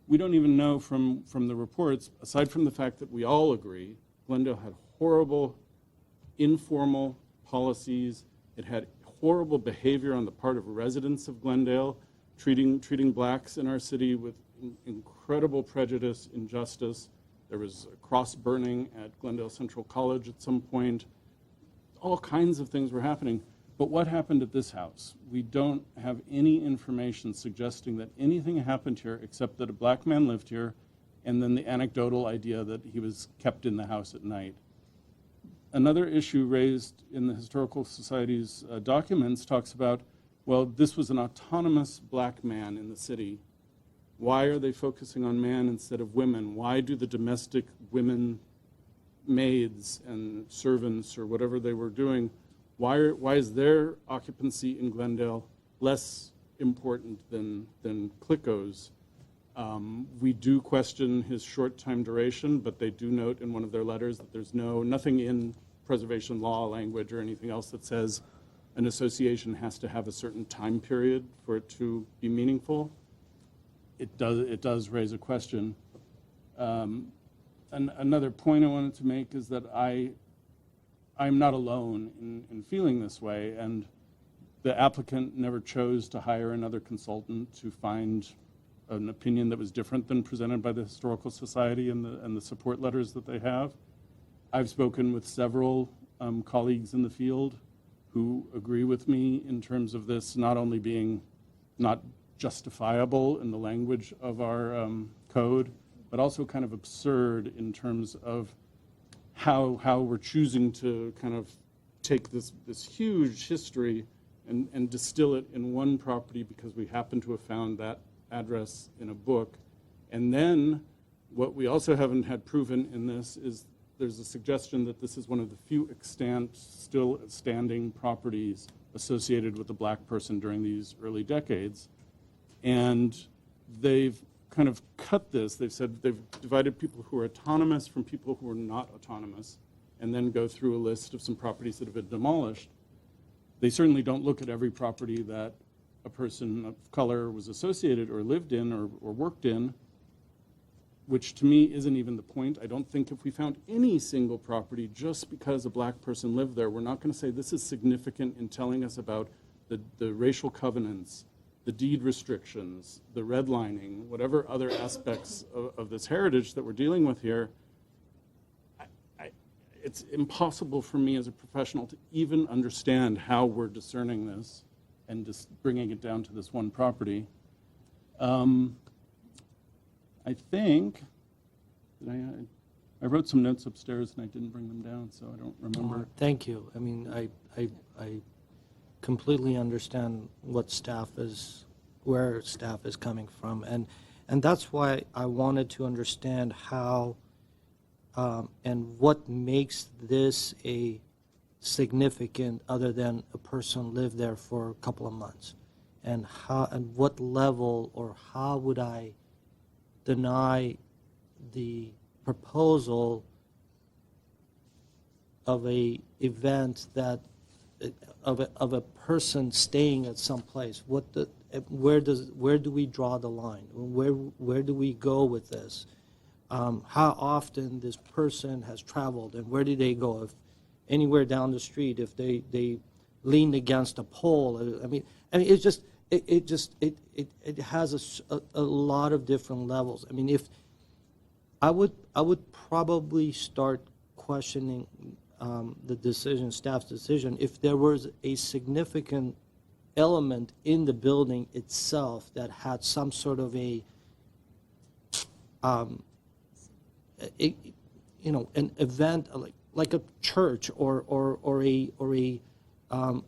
We don't even know from the reports, aside from the fact that we all agree, Glendale had horrible, informal policies. It had horrible behavior on the part of residents of Glendale, treating blacks in our city with incredible prejudice, injustice. There was a cross burning at Glendale Central College at some point. All kinds of things were happening. But what happened at this house? We don't have any information suggesting that anything happened here except that a black man lived here, and then the anecdotal idea that he was kept in the house at night. Another issue raised in the Historical Society's documents talks about, well, this was an autonomous black man in the city. Why are they focusing on man instead of women? Why do the domestic women, maids and servants or whatever they were doing, Why is their occupancy in Glendale less important than Clicco's? We do question his short time duration, but they do note in one of their letters that there's nothing in preservation law language or anything else that says an association has to have a certain time period for it to be meaningful. It does raise a question. Another point I wanted to make is that I'm not alone in feeling this way, and the applicant never chose to hire another consultant to find an opinion that was different than presented by the Historical Society and the support letters that they have. I've spoken with several colleagues in the field who agree with me in terms of this not only being not justifiable in the language of our code, but also kind of absurd in terms of how we're choosing to kind of take this huge history and distill it in one property because we happen to have found that address in a book. And then what we also haven't had proven in this is there's a suggestion that this is one of the few extant, still standing properties associated with the black person during these early decades. And they've kind of cut this. They've said they've divided people who are autonomous from people who are not autonomous, and then go through a list of some properties that have been demolished. They certainly don't look at every property that a person of color was associated or lived in or worked in, which to me isn't even the point. I don't think if we found any single property just because a black person lived there, we're not going to say this is significant in telling us about the racial covenants, the deed restrictions, the redlining, whatever other aspects of this heritage that we're dealing with here. It's impossible for me as a professional to even understand how we're discerning this and just bringing it down to this one property. I think that I wrote some notes upstairs and I didn't bring them down, so I don't remember. Thank you. I mean, I completely understand what where staff is coming from, and that's why I wanted to understand how and what makes this a significant other than a person lived there for a couple of months, and what level or how would I deny the proposal of a event that of a person staying at some place. Where do we draw the line? Where do we go with this? How often this person has traveled, and where do they go? If anywhere down the street, if they leaned against a pole. I mean it's just it has a lot of different levels. I mean, if I would probably start questioning the staff's decision, if there was a significant element in the building itself that had some sort of an event like a church or a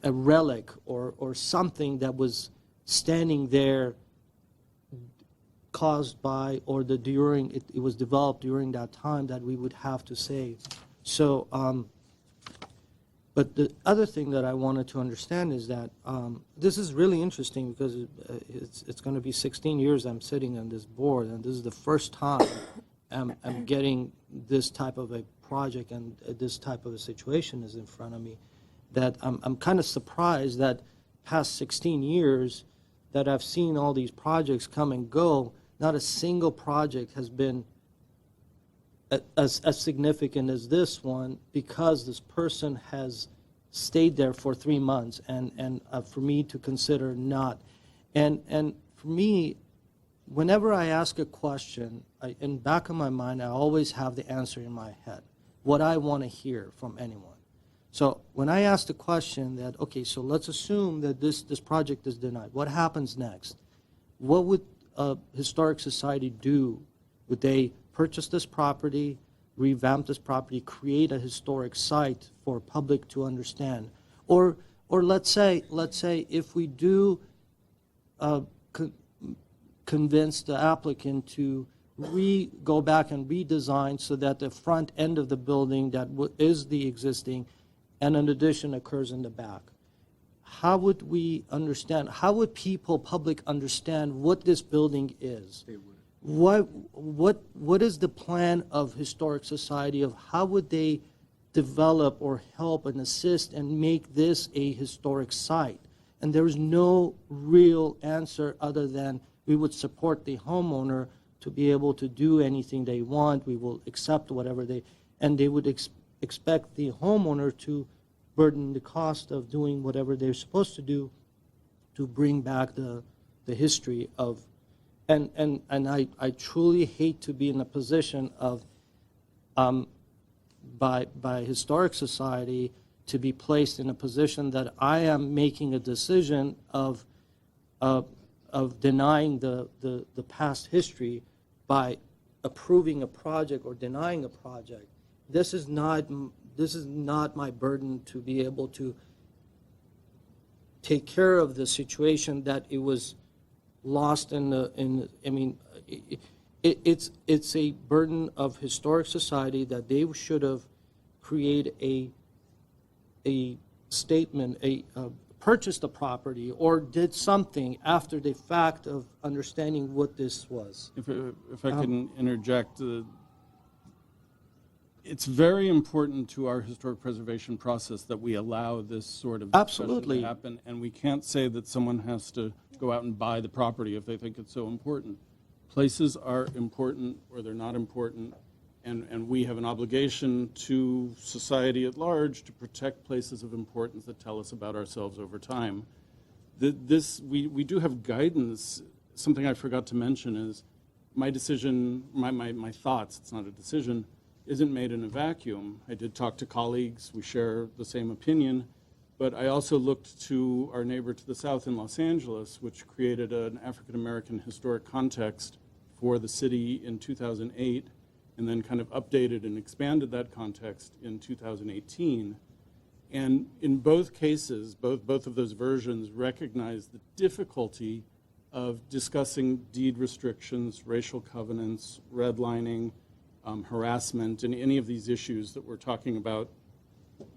relic or something that was standing there caused by or it was developed during that time that we would have to say. So, but the other thing that I wanted to understand is that this is really interesting because it's going to be 16 years I'm sitting on this board, and this is the first time I'm getting this type of a project and this type of a situation is in front of me. That I'm kind of surprised that past 16 years that I've seen all these projects come and go, not a single project has been as significant as this one because this person has stayed there for 3 months and for me to consider not. And for me, whenever I ask a question, in back of my mind, I always have the answer in my head, what I want to hear from anyone. So when I ask the question that, okay, so let's assume that this project is denied. What happens next? What would a historic society do? Would they purchase this property, revamp this property, create a historic site for public to understand? Or let's say if we do convince the applicant to go back and redesign so that the front end of the building that is the existing and an addition occurs in the back. How would we understand, how would public understand what this building is? What is the plan of Historic Society of how would they develop or help and assist and make this a historic site? And there is no real answer other than we would support the homeowner to be able to do anything they want. We will accept whatever and they would expect the homeowner to burden the cost of doing whatever they're supposed to do to bring back the history of, and I truly hate to be in a position of, by Historic Society, to be placed in a position that I am making a decision of denying the past history by approving a project or denying a project. This is not my burden to be able to take care of the situation that it was lost it's a burden of Historic Society that they should have created a statement, purchased the property or did something after the fact of understanding what this was. If I can interject, it's very important to our historic preservation process that we allow this sort of discussion Absolutely. to happen, and we can't say that someone has to go out and buy the property if they think it's so important. Places are important or they're not important, and we have an obligation to society at large to protect places of importance that tell us about ourselves over time. We do have guidance. Something I forgot to mention is my decision, my thoughts, it's not a decision, isn't made in a vacuum. I did talk to colleagues, we share the same opinion, but I also looked to our neighbor to the south in Los Angeles, which created an African-American historic context for the city in 2008, and then kind of updated and expanded that context in 2018. And in both cases, both of those versions recognize the difficulty of discussing deed restrictions, racial covenants, redlining, harassment, and any of these issues that we're talking about,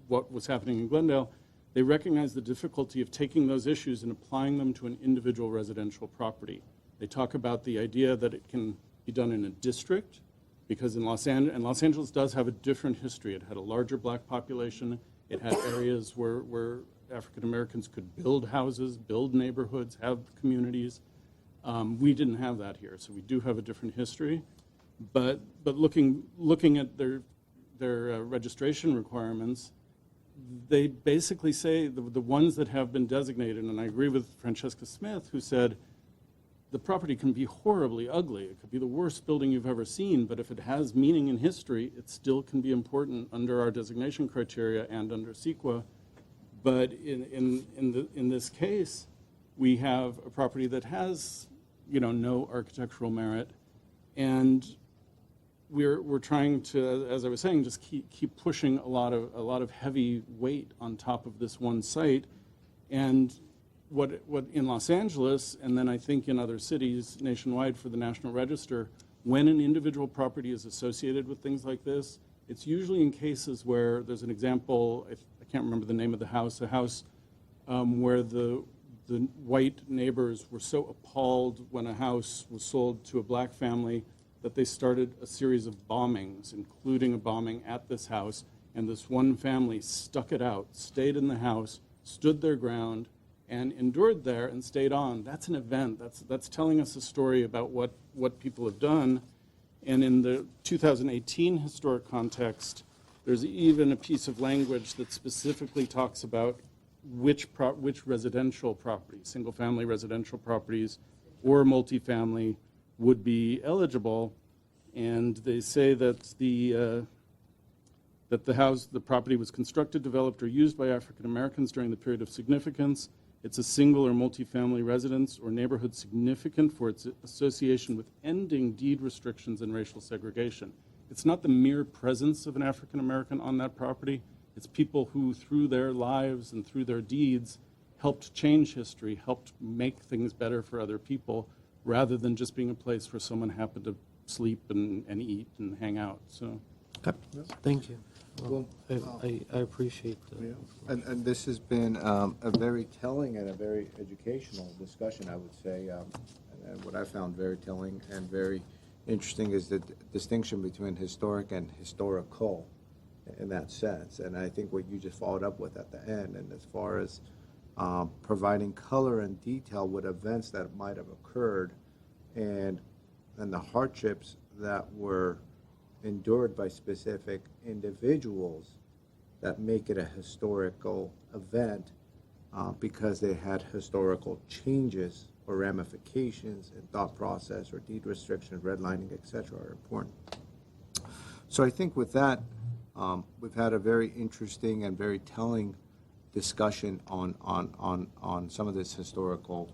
what was happening in Glendale. They recognize the difficulty of taking those issues and applying them to an individual residential property. They talk about the idea that it can be done in a district, because in Los Angeles does have a different history. It had a larger black population. It had areas where African Americans could build houses, build neighborhoods, have communities. We didn't have that here, so we do have a different history. But looking at their registration requirements, they basically say the ones that have been designated, and I agree with Francesca Smith, who said the property can be horribly ugly. It could be the worst building you've ever seen, but if it has meaning in history, it still can be important under our designation criteria and under CEQA. But in this case, we have a property that has, no architectural merit, and we're trying to, as I was saying, just keep pushing a lot of heavy weight on top of this one site. And what in Los Angeles, and then I think in other cities nationwide for the National Register, when an individual property is associated with things like this, it's usually in cases where there's an example, I can't remember the name of the house, a house where the white neighbors were so appalled when a house was sold to a black family that they started a series of bombings, including a bombing at this house, and this one family stuck it out, stayed in the house, stood their ground, and endured there and stayed on. That's an event. That's telling us a story about what people have done. And in the 2018 historic context, there's even a piece of language that specifically talks about which residential properties, single-family residential properties or multifamily, would be eligible, and they say that the property was constructed, developed, or used by African Americans during the period of significance. It's a single or multifamily residence or neighborhood significant for its association with ending deed restrictions and racial segregation. It's not the mere presence of an African American on that property. It's people who, through their lives and through their deeds, helped change history, helped make things better for other people, rather than just being a place where someone happened to sleep and eat and hang out. So Okay. Thank you. Well, I appreciate the. Yeah. And this has been a very telling and a very educational discussion, I would say. And what I found very telling and very interesting is the distinction between historic and historical in that sense. And I think what you just followed up with at the end, and as far as providing color and detail with events that might have occurred and the hardships that were endured by specific individuals that make it a historical event because they had historical changes or ramifications in thought process or deed restrictions, redlining, etc. are important. So I think with that, we've had a very interesting and very telling discussion on some of this historical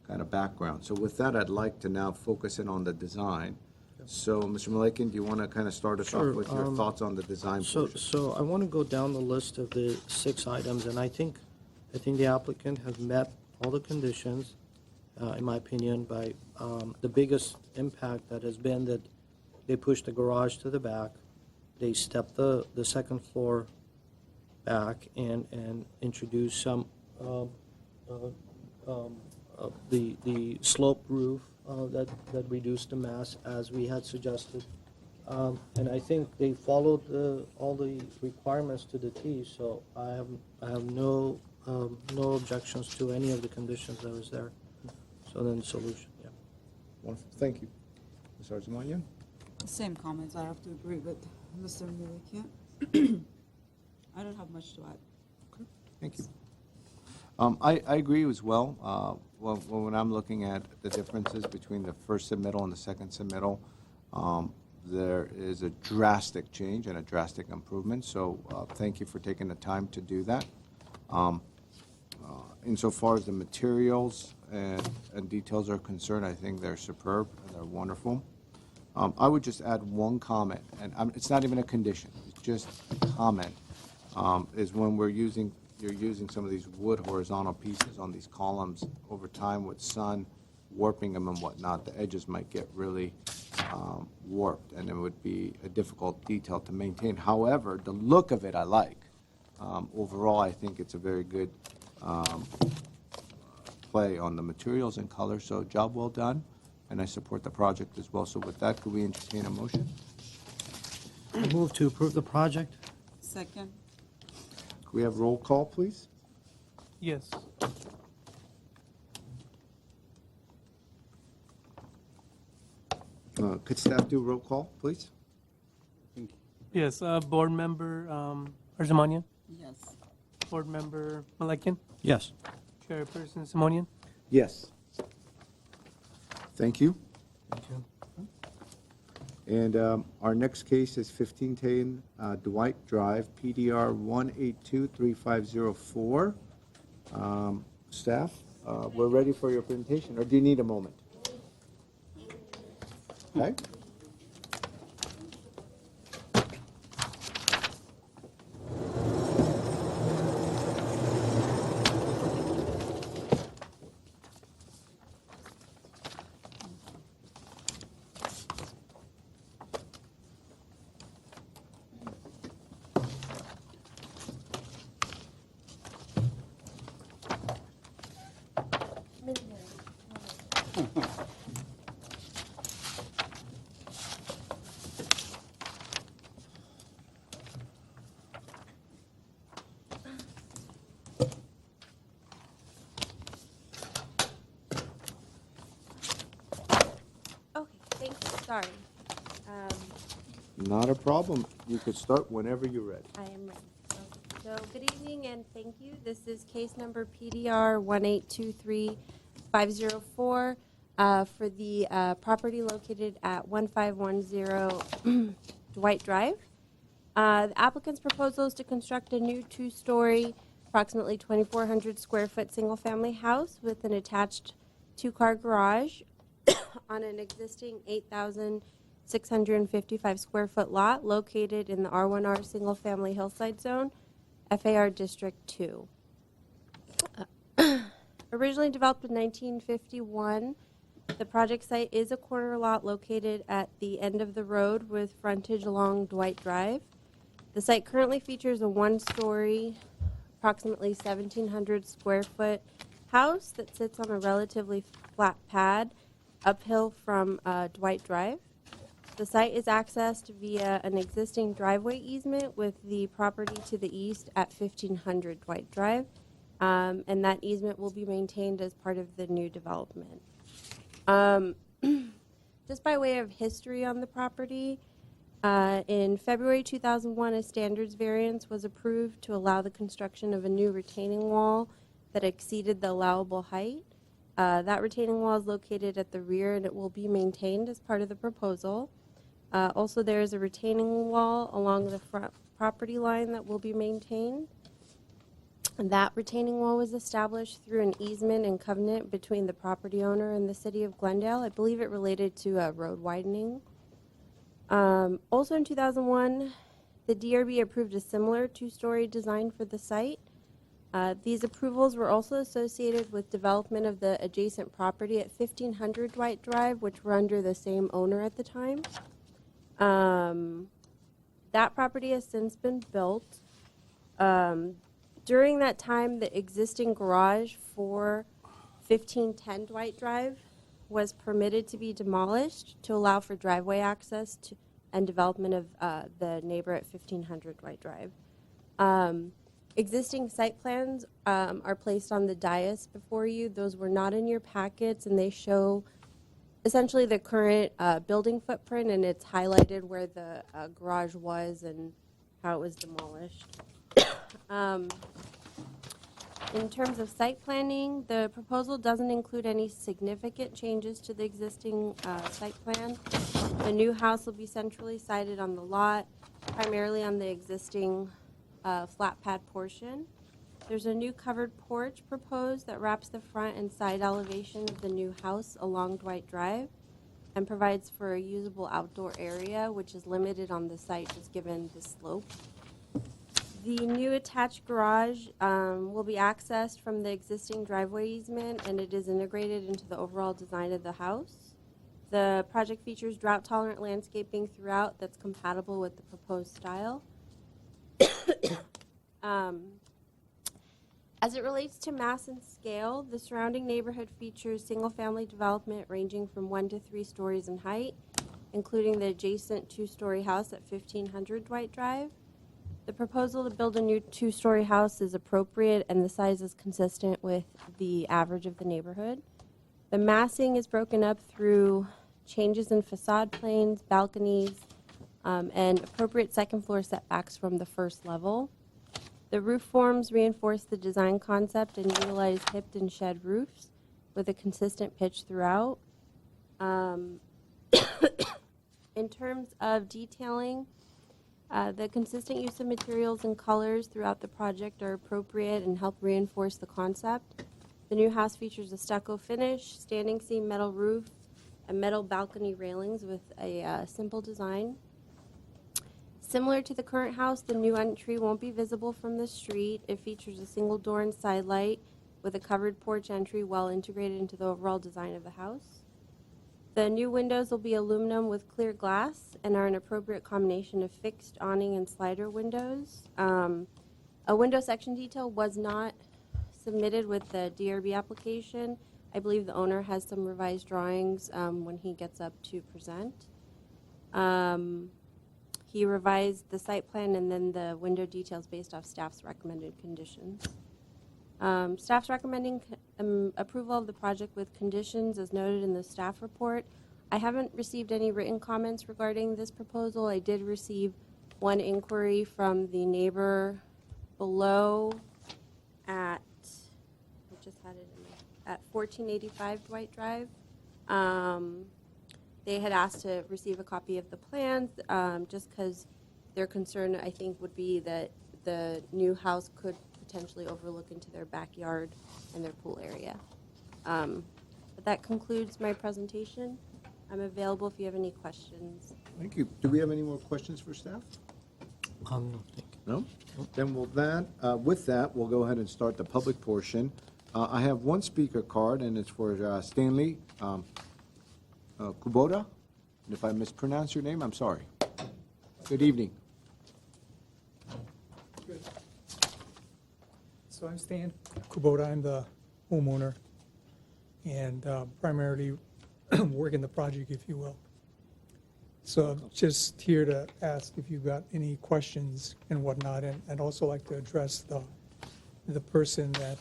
kind of background. So with that, I'd like to now focus in on the design. So, Mr. Malakian, do you want to kind of start us Sure, off with your thoughts on the design portion? So I want to go down the list of the 6 items, and I think the applicant has met all the conditions, in my opinion, by the biggest impact that has been that they pushed the garage to the back, they stepped the second floor back and introduced some the sloped roof that reduced the mass as we had suggested. And I think they followed all the requirements to the T, so I have no objections to any of the conditions that was there. So then the solution, yeah. Wonderful. Thank you. Ms. Arzamanian? Same comments. I have to agree with Mr. Milikian. I don't have much to add. Thank you. I agree as well. When I'm looking at the differences between the first submittal and the second submittal, there is a drastic change and a drastic improvement. So thank you for taking the time to do that. Insofar as the materials and details are concerned, I think they're superb and they're wonderful. I would just add one comment, and it's not even a condition, it's just a comment, is when you're using some of these wood horizontal pieces on these columns over time with sun warping them and whatnot, the edges might get really warped, and it would be a difficult detail to maintain. However, the look of it I like. Overall, I think it's a very good play on the materials and color, so job well done, and I support the project as well. So with that, could we entertain a motion? I move to approve the project. Second. Could we have roll call, please? Yes. Could staff do roll call, please? Yes, Board Member Arzamanian, Yes. Board Member Malakian, Yes. Chairperson Simonian. Yes. Thank you. Thank you. And our next case is 1510 Dwight Drive, PDR 1823504. Staff, we're ready for your presentation, or do you need a moment? Okay. Okay, thank you. Sorry. Not a problem. You could start whenever you're ready. I am ready. So good evening and thank you. This is case number PDR 1823504 for the property located at 1510 Dwight Drive. The applicant's proposal is to construct a new 2-story, approximately 2,400 square foot single-family house with an attached 2-car garage on an existing 8,655 square foot lot located in the R1R Single Family Hillside Zone, FAR District 2. Originally developed in 1951, The project site is a corner lot located at the end of the road with frontage along Dwight Drive. The site currently features a one-story, approximately 1,700 square foot house that sits on a relatively flat pad uphill from Dwight Drive. The site is accessed via an existing driveway easement with the property to the east at 1,500 Dwight Drive, and that easement will be maintained as part of the new development. Just by way of history on the property, in February 2001, a standards variance was approved to allow the construction of a new retaining wall that exceeded the allowable height. That retaining wall is located at the rear and it will be maintained as part of the proposal. Also, there is a retaining wall along the front property line that will be maintained. And that retaining wall was established through an easement and covenant between the property owner and the city of Glendale. I believe it related to road widening. Also in 2001, the DRB approved a similar two-story design for the site. These approvals were also associated with development of the adjacent property at 1,500 Dwight Drive, which were under the same owner at the time. That property has since been built. During that time, the existing garage for 1510 Dwight Drive was permitted to be demolished to allow for driveway access and development of the neighbor at 1500 Dwight Drive. Existing site plans are placed on the dais before you. Those were not in your packets, and they show essentially the current building footprint, and it's highlighted where the garage was and how it was demolished. In terms of site planning, the proposal doesn't include any significant changes to the existing site plan. The new house will be centrally sited on the lot, primarily on the existing flat pad portion. There's a new covered porch proposed that wraps the front and side elevation of the new house along Dwight Drive and provides for a usable outdoor area, which is limited on the site just given the slope. The new attached garage will be accessed from the existing driveway easement, and it is integrated into the overall design of the house. The project features drought-tolerant landscaping throughout that's compatible with the proposed style. As it relates to mass and scale, the surrounding neighborhood features single-family development ranging from 1 to 3 stories in height, including the adjacent 2-story house at 1500 Dwight Drive. The proposal to build a new 2-story house is appropriate, and the size is consistent with the average of the neighborhood. The massing is broken up through changes in facade planes, balconies, and appropriate second-floor setbacks from the first level. The roof forms reinforce the design concept and utilize hipped and shed roofs with a consistent pitch throughout. In terms of detailing, the consistent use of materials and colors throughout the project are appropriate and help reinforce the concept. The new house features a stucco finish, standing seam metal roof, and metal balcony railings with a simple design. Similar to the current house, the new entry won't be visible from the street. It features a single door and side light with a covered porch entry well integrated into the overall design of the house. The new windows will be aluminum with clear glass and are an appropriate combination of fixed awning and slider windows. A window section detail was not submitted with the DRB application. I believe the owner has some revised drawings when he gets up to present. He revised the site plan and then the window details based off staff's recommended conditions. Staff's recommending approval of the project with conditions as noted in the staff report. I haven't received any written comments regarding this proposal. I did receive one inquiry from the neighbor below at, I just had it in my, at 1485 Dwight Drive. They had asked to receive a copy of the plans just because their concern, I think, would be that the new house could potentially overlook into their backyard and their pool area. But that concludes my presentation. I'm available if you have any questions. Thank you. Do we have any more questions for staff? No, thank you. No? Then with that, we'll go ahead and start the public portion. I have one speaker card, and it's for Stanley. Kubota. And if I mispronounce your name, I'm sorry. Good evening. So I'm Stan Kubota, I'm the homeowner, and primarily working the project, if you will. So I'm just here to ask if you've got any questions and whatnot, and I'd also like to address the person that,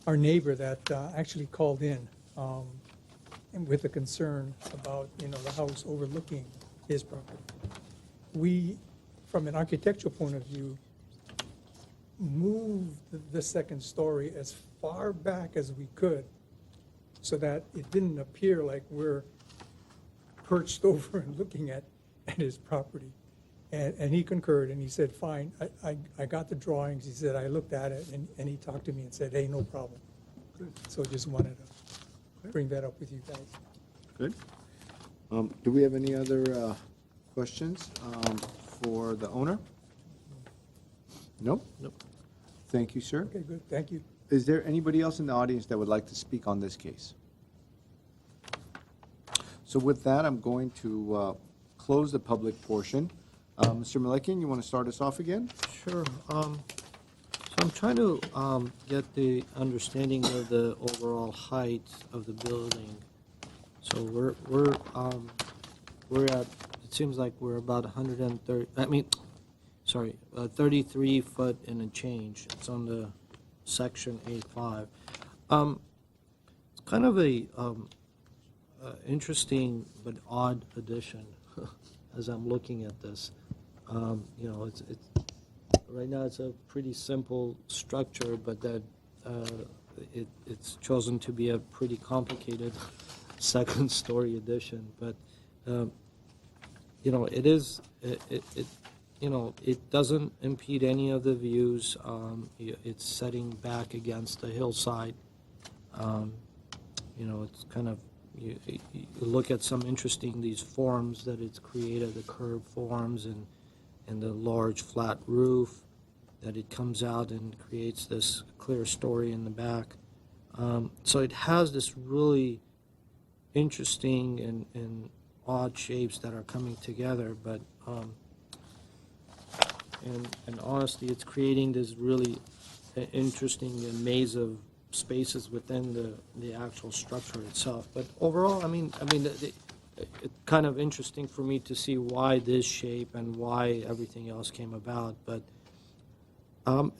our neighbor that actually called in and with a concern about, the house overlooking his property. We, from an architectural point of view, moved the second story as far back as we could so that it didn't appear like we're perched over and looking at his property. And he concurred, and he said, fine, I got the drawings. He said, I looked at it, and he talked to me and said, hey, no problem. So just wanted to bring that up with you guys. Good. Do we have any other questions for the owner? Nope? Nope. Thank you, sir. Okay, good, thank you. Is there anybody else in the audience that would like to speak on this case? So with that, I'm going to close the public portion. Mr. Malekian, you want to start us off again? Sure. So I'm trying to get the understanding of the overall height of the building. So we're at, it seems like we're about 33 foot and a change. It's on the section A5. It's kind of a interesting but odd addition as I'm looking at this. It's right now it's a pretty simple structure, but that it's chosen to be a pretty complicated second story addition. But it doesn't impede any of the views. It's setting back against the hillside. It's kind of, you look at some interesting, these forms that it's created, the curved forms and the large flat roof, that it comes out and creates this clear story in the back. So it has this really interesting and odd shapes that are coming together, but and honestly, it's creating this really interesting maze of spaces within the actual structure itself. But overall, it's kind of interesting for me to see why this shape and why everything else came about. But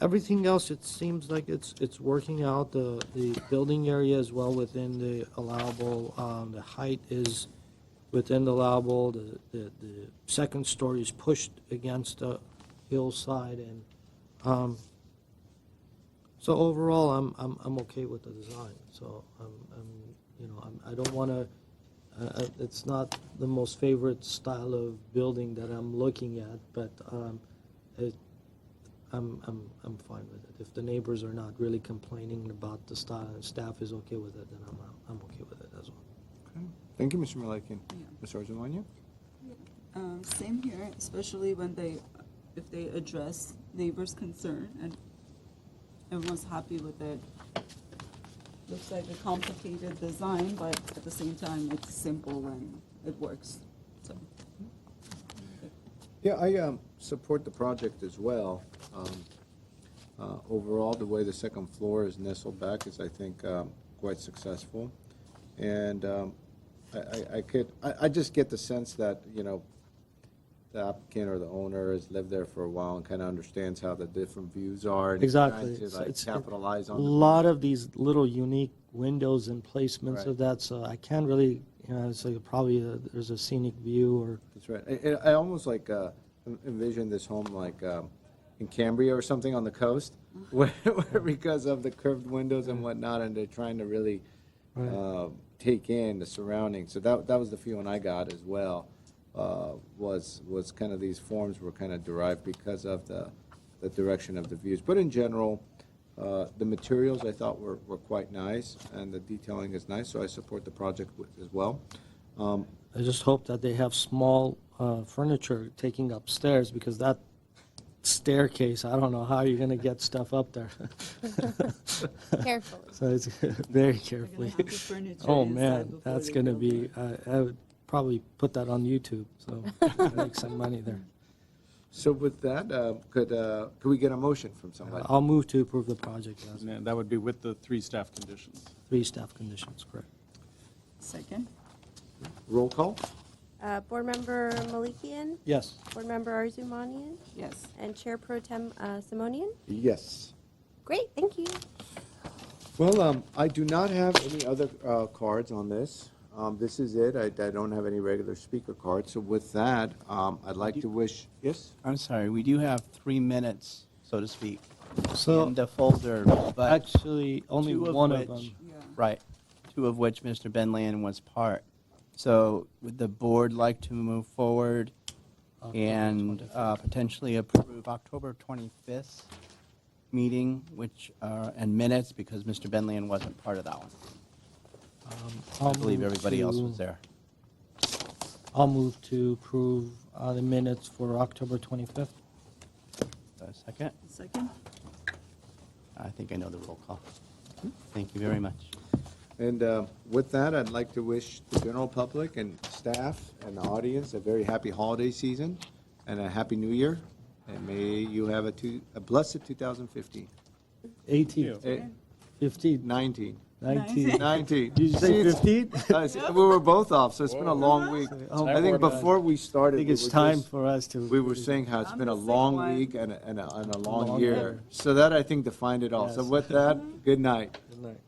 everything else, it seems like it's working out. The building area is well within the allowable. The height is within the allowable. The second story is pushed against the hillside, and so overall, I'm okay with the design. So I don't want to. It's not the most favorite style of building that I'm looking at, but I'm fine with it. If the neighbors are not really complaining about the style and staff is okay with it, then I'm okay with it as well. Okay. Thank you, Mr. Malekian. Mr. Arzuaña? Same here, especially when if they address neighbors' concern and everyone's happy with it. Looks like a complicated design, but at the same time, it's simple and it works. So. Yeah, I support the project as well. Overall, the way the second floor is nestled back is, I think, quite successful. And I just get the sense that, the applicant or the owner has lived there for a while and kind of understands how the different views are. And Exactly. trying to capitalize on a lot of these little unique windows and placements Right. of that, so I can't really, it's like probably there's a scenic view or. That's right. I almost envision this home like in Cambria or something on the coast, where because of the curved windows and whatnot, and they're trying to really take in the surroundings. So that was the feeling I got as well. Was kind of these forms were kind of derived because of the direction of the views. But in general, the materials I thought were quite nice, and the detailing is nice, so I support the project as well. I just hope that they have small furniture taking upstairs, because that staircase. I don't know how you're gonna get stuff up there. Carefully. So it's very carefully. have the furniture Oh, inside man, before that's they gonna build be, I would probably put that on YouTube, so make some money there. So with that, could we get a motion from somebody? I'll move to approve the project as And that would be with the 3 staff conditions. 3 staff conditions, correct? Second? Roll call? Board Member Malikian, Yes. Board Member Arzumanian, Yes. and Chair Pro Tem Simonian. Yes. Great, thank you. Well, I do not have any other cards on this. This is it. I don't have any regular speaker cards. So with that, I'd like to wish, yes? I'm sorry, we do have 3 minutes, so to speak, So in the folder, but actually, only two of one which- of them. right, 2 of which Mr. Benlian was part. So would the board like to move forward and potentially approve October 25th meeting, which, and minutes, because Mr. Benlian wasn't part of that one. I believe everybody else was there. I'll move to approve the minutes for October 25th. A second? Second? I think I know the roll call. Thank you very much. And with that, I'd like to wish the general public and staff and the audience a very happy holiday season and a happy new year. And may you have a blessed 2015. 18, Eh, 15, 19. 19. 19. Did you say 15? We were both off, so it's been a long week. Oh, I think my God. before we started, I think we it's were time just- for us to. we were saying how it's I'm been a the sick long one. week and a long Long year. year. So that, I think, defined it all. So Yes. with that, good night. Good night.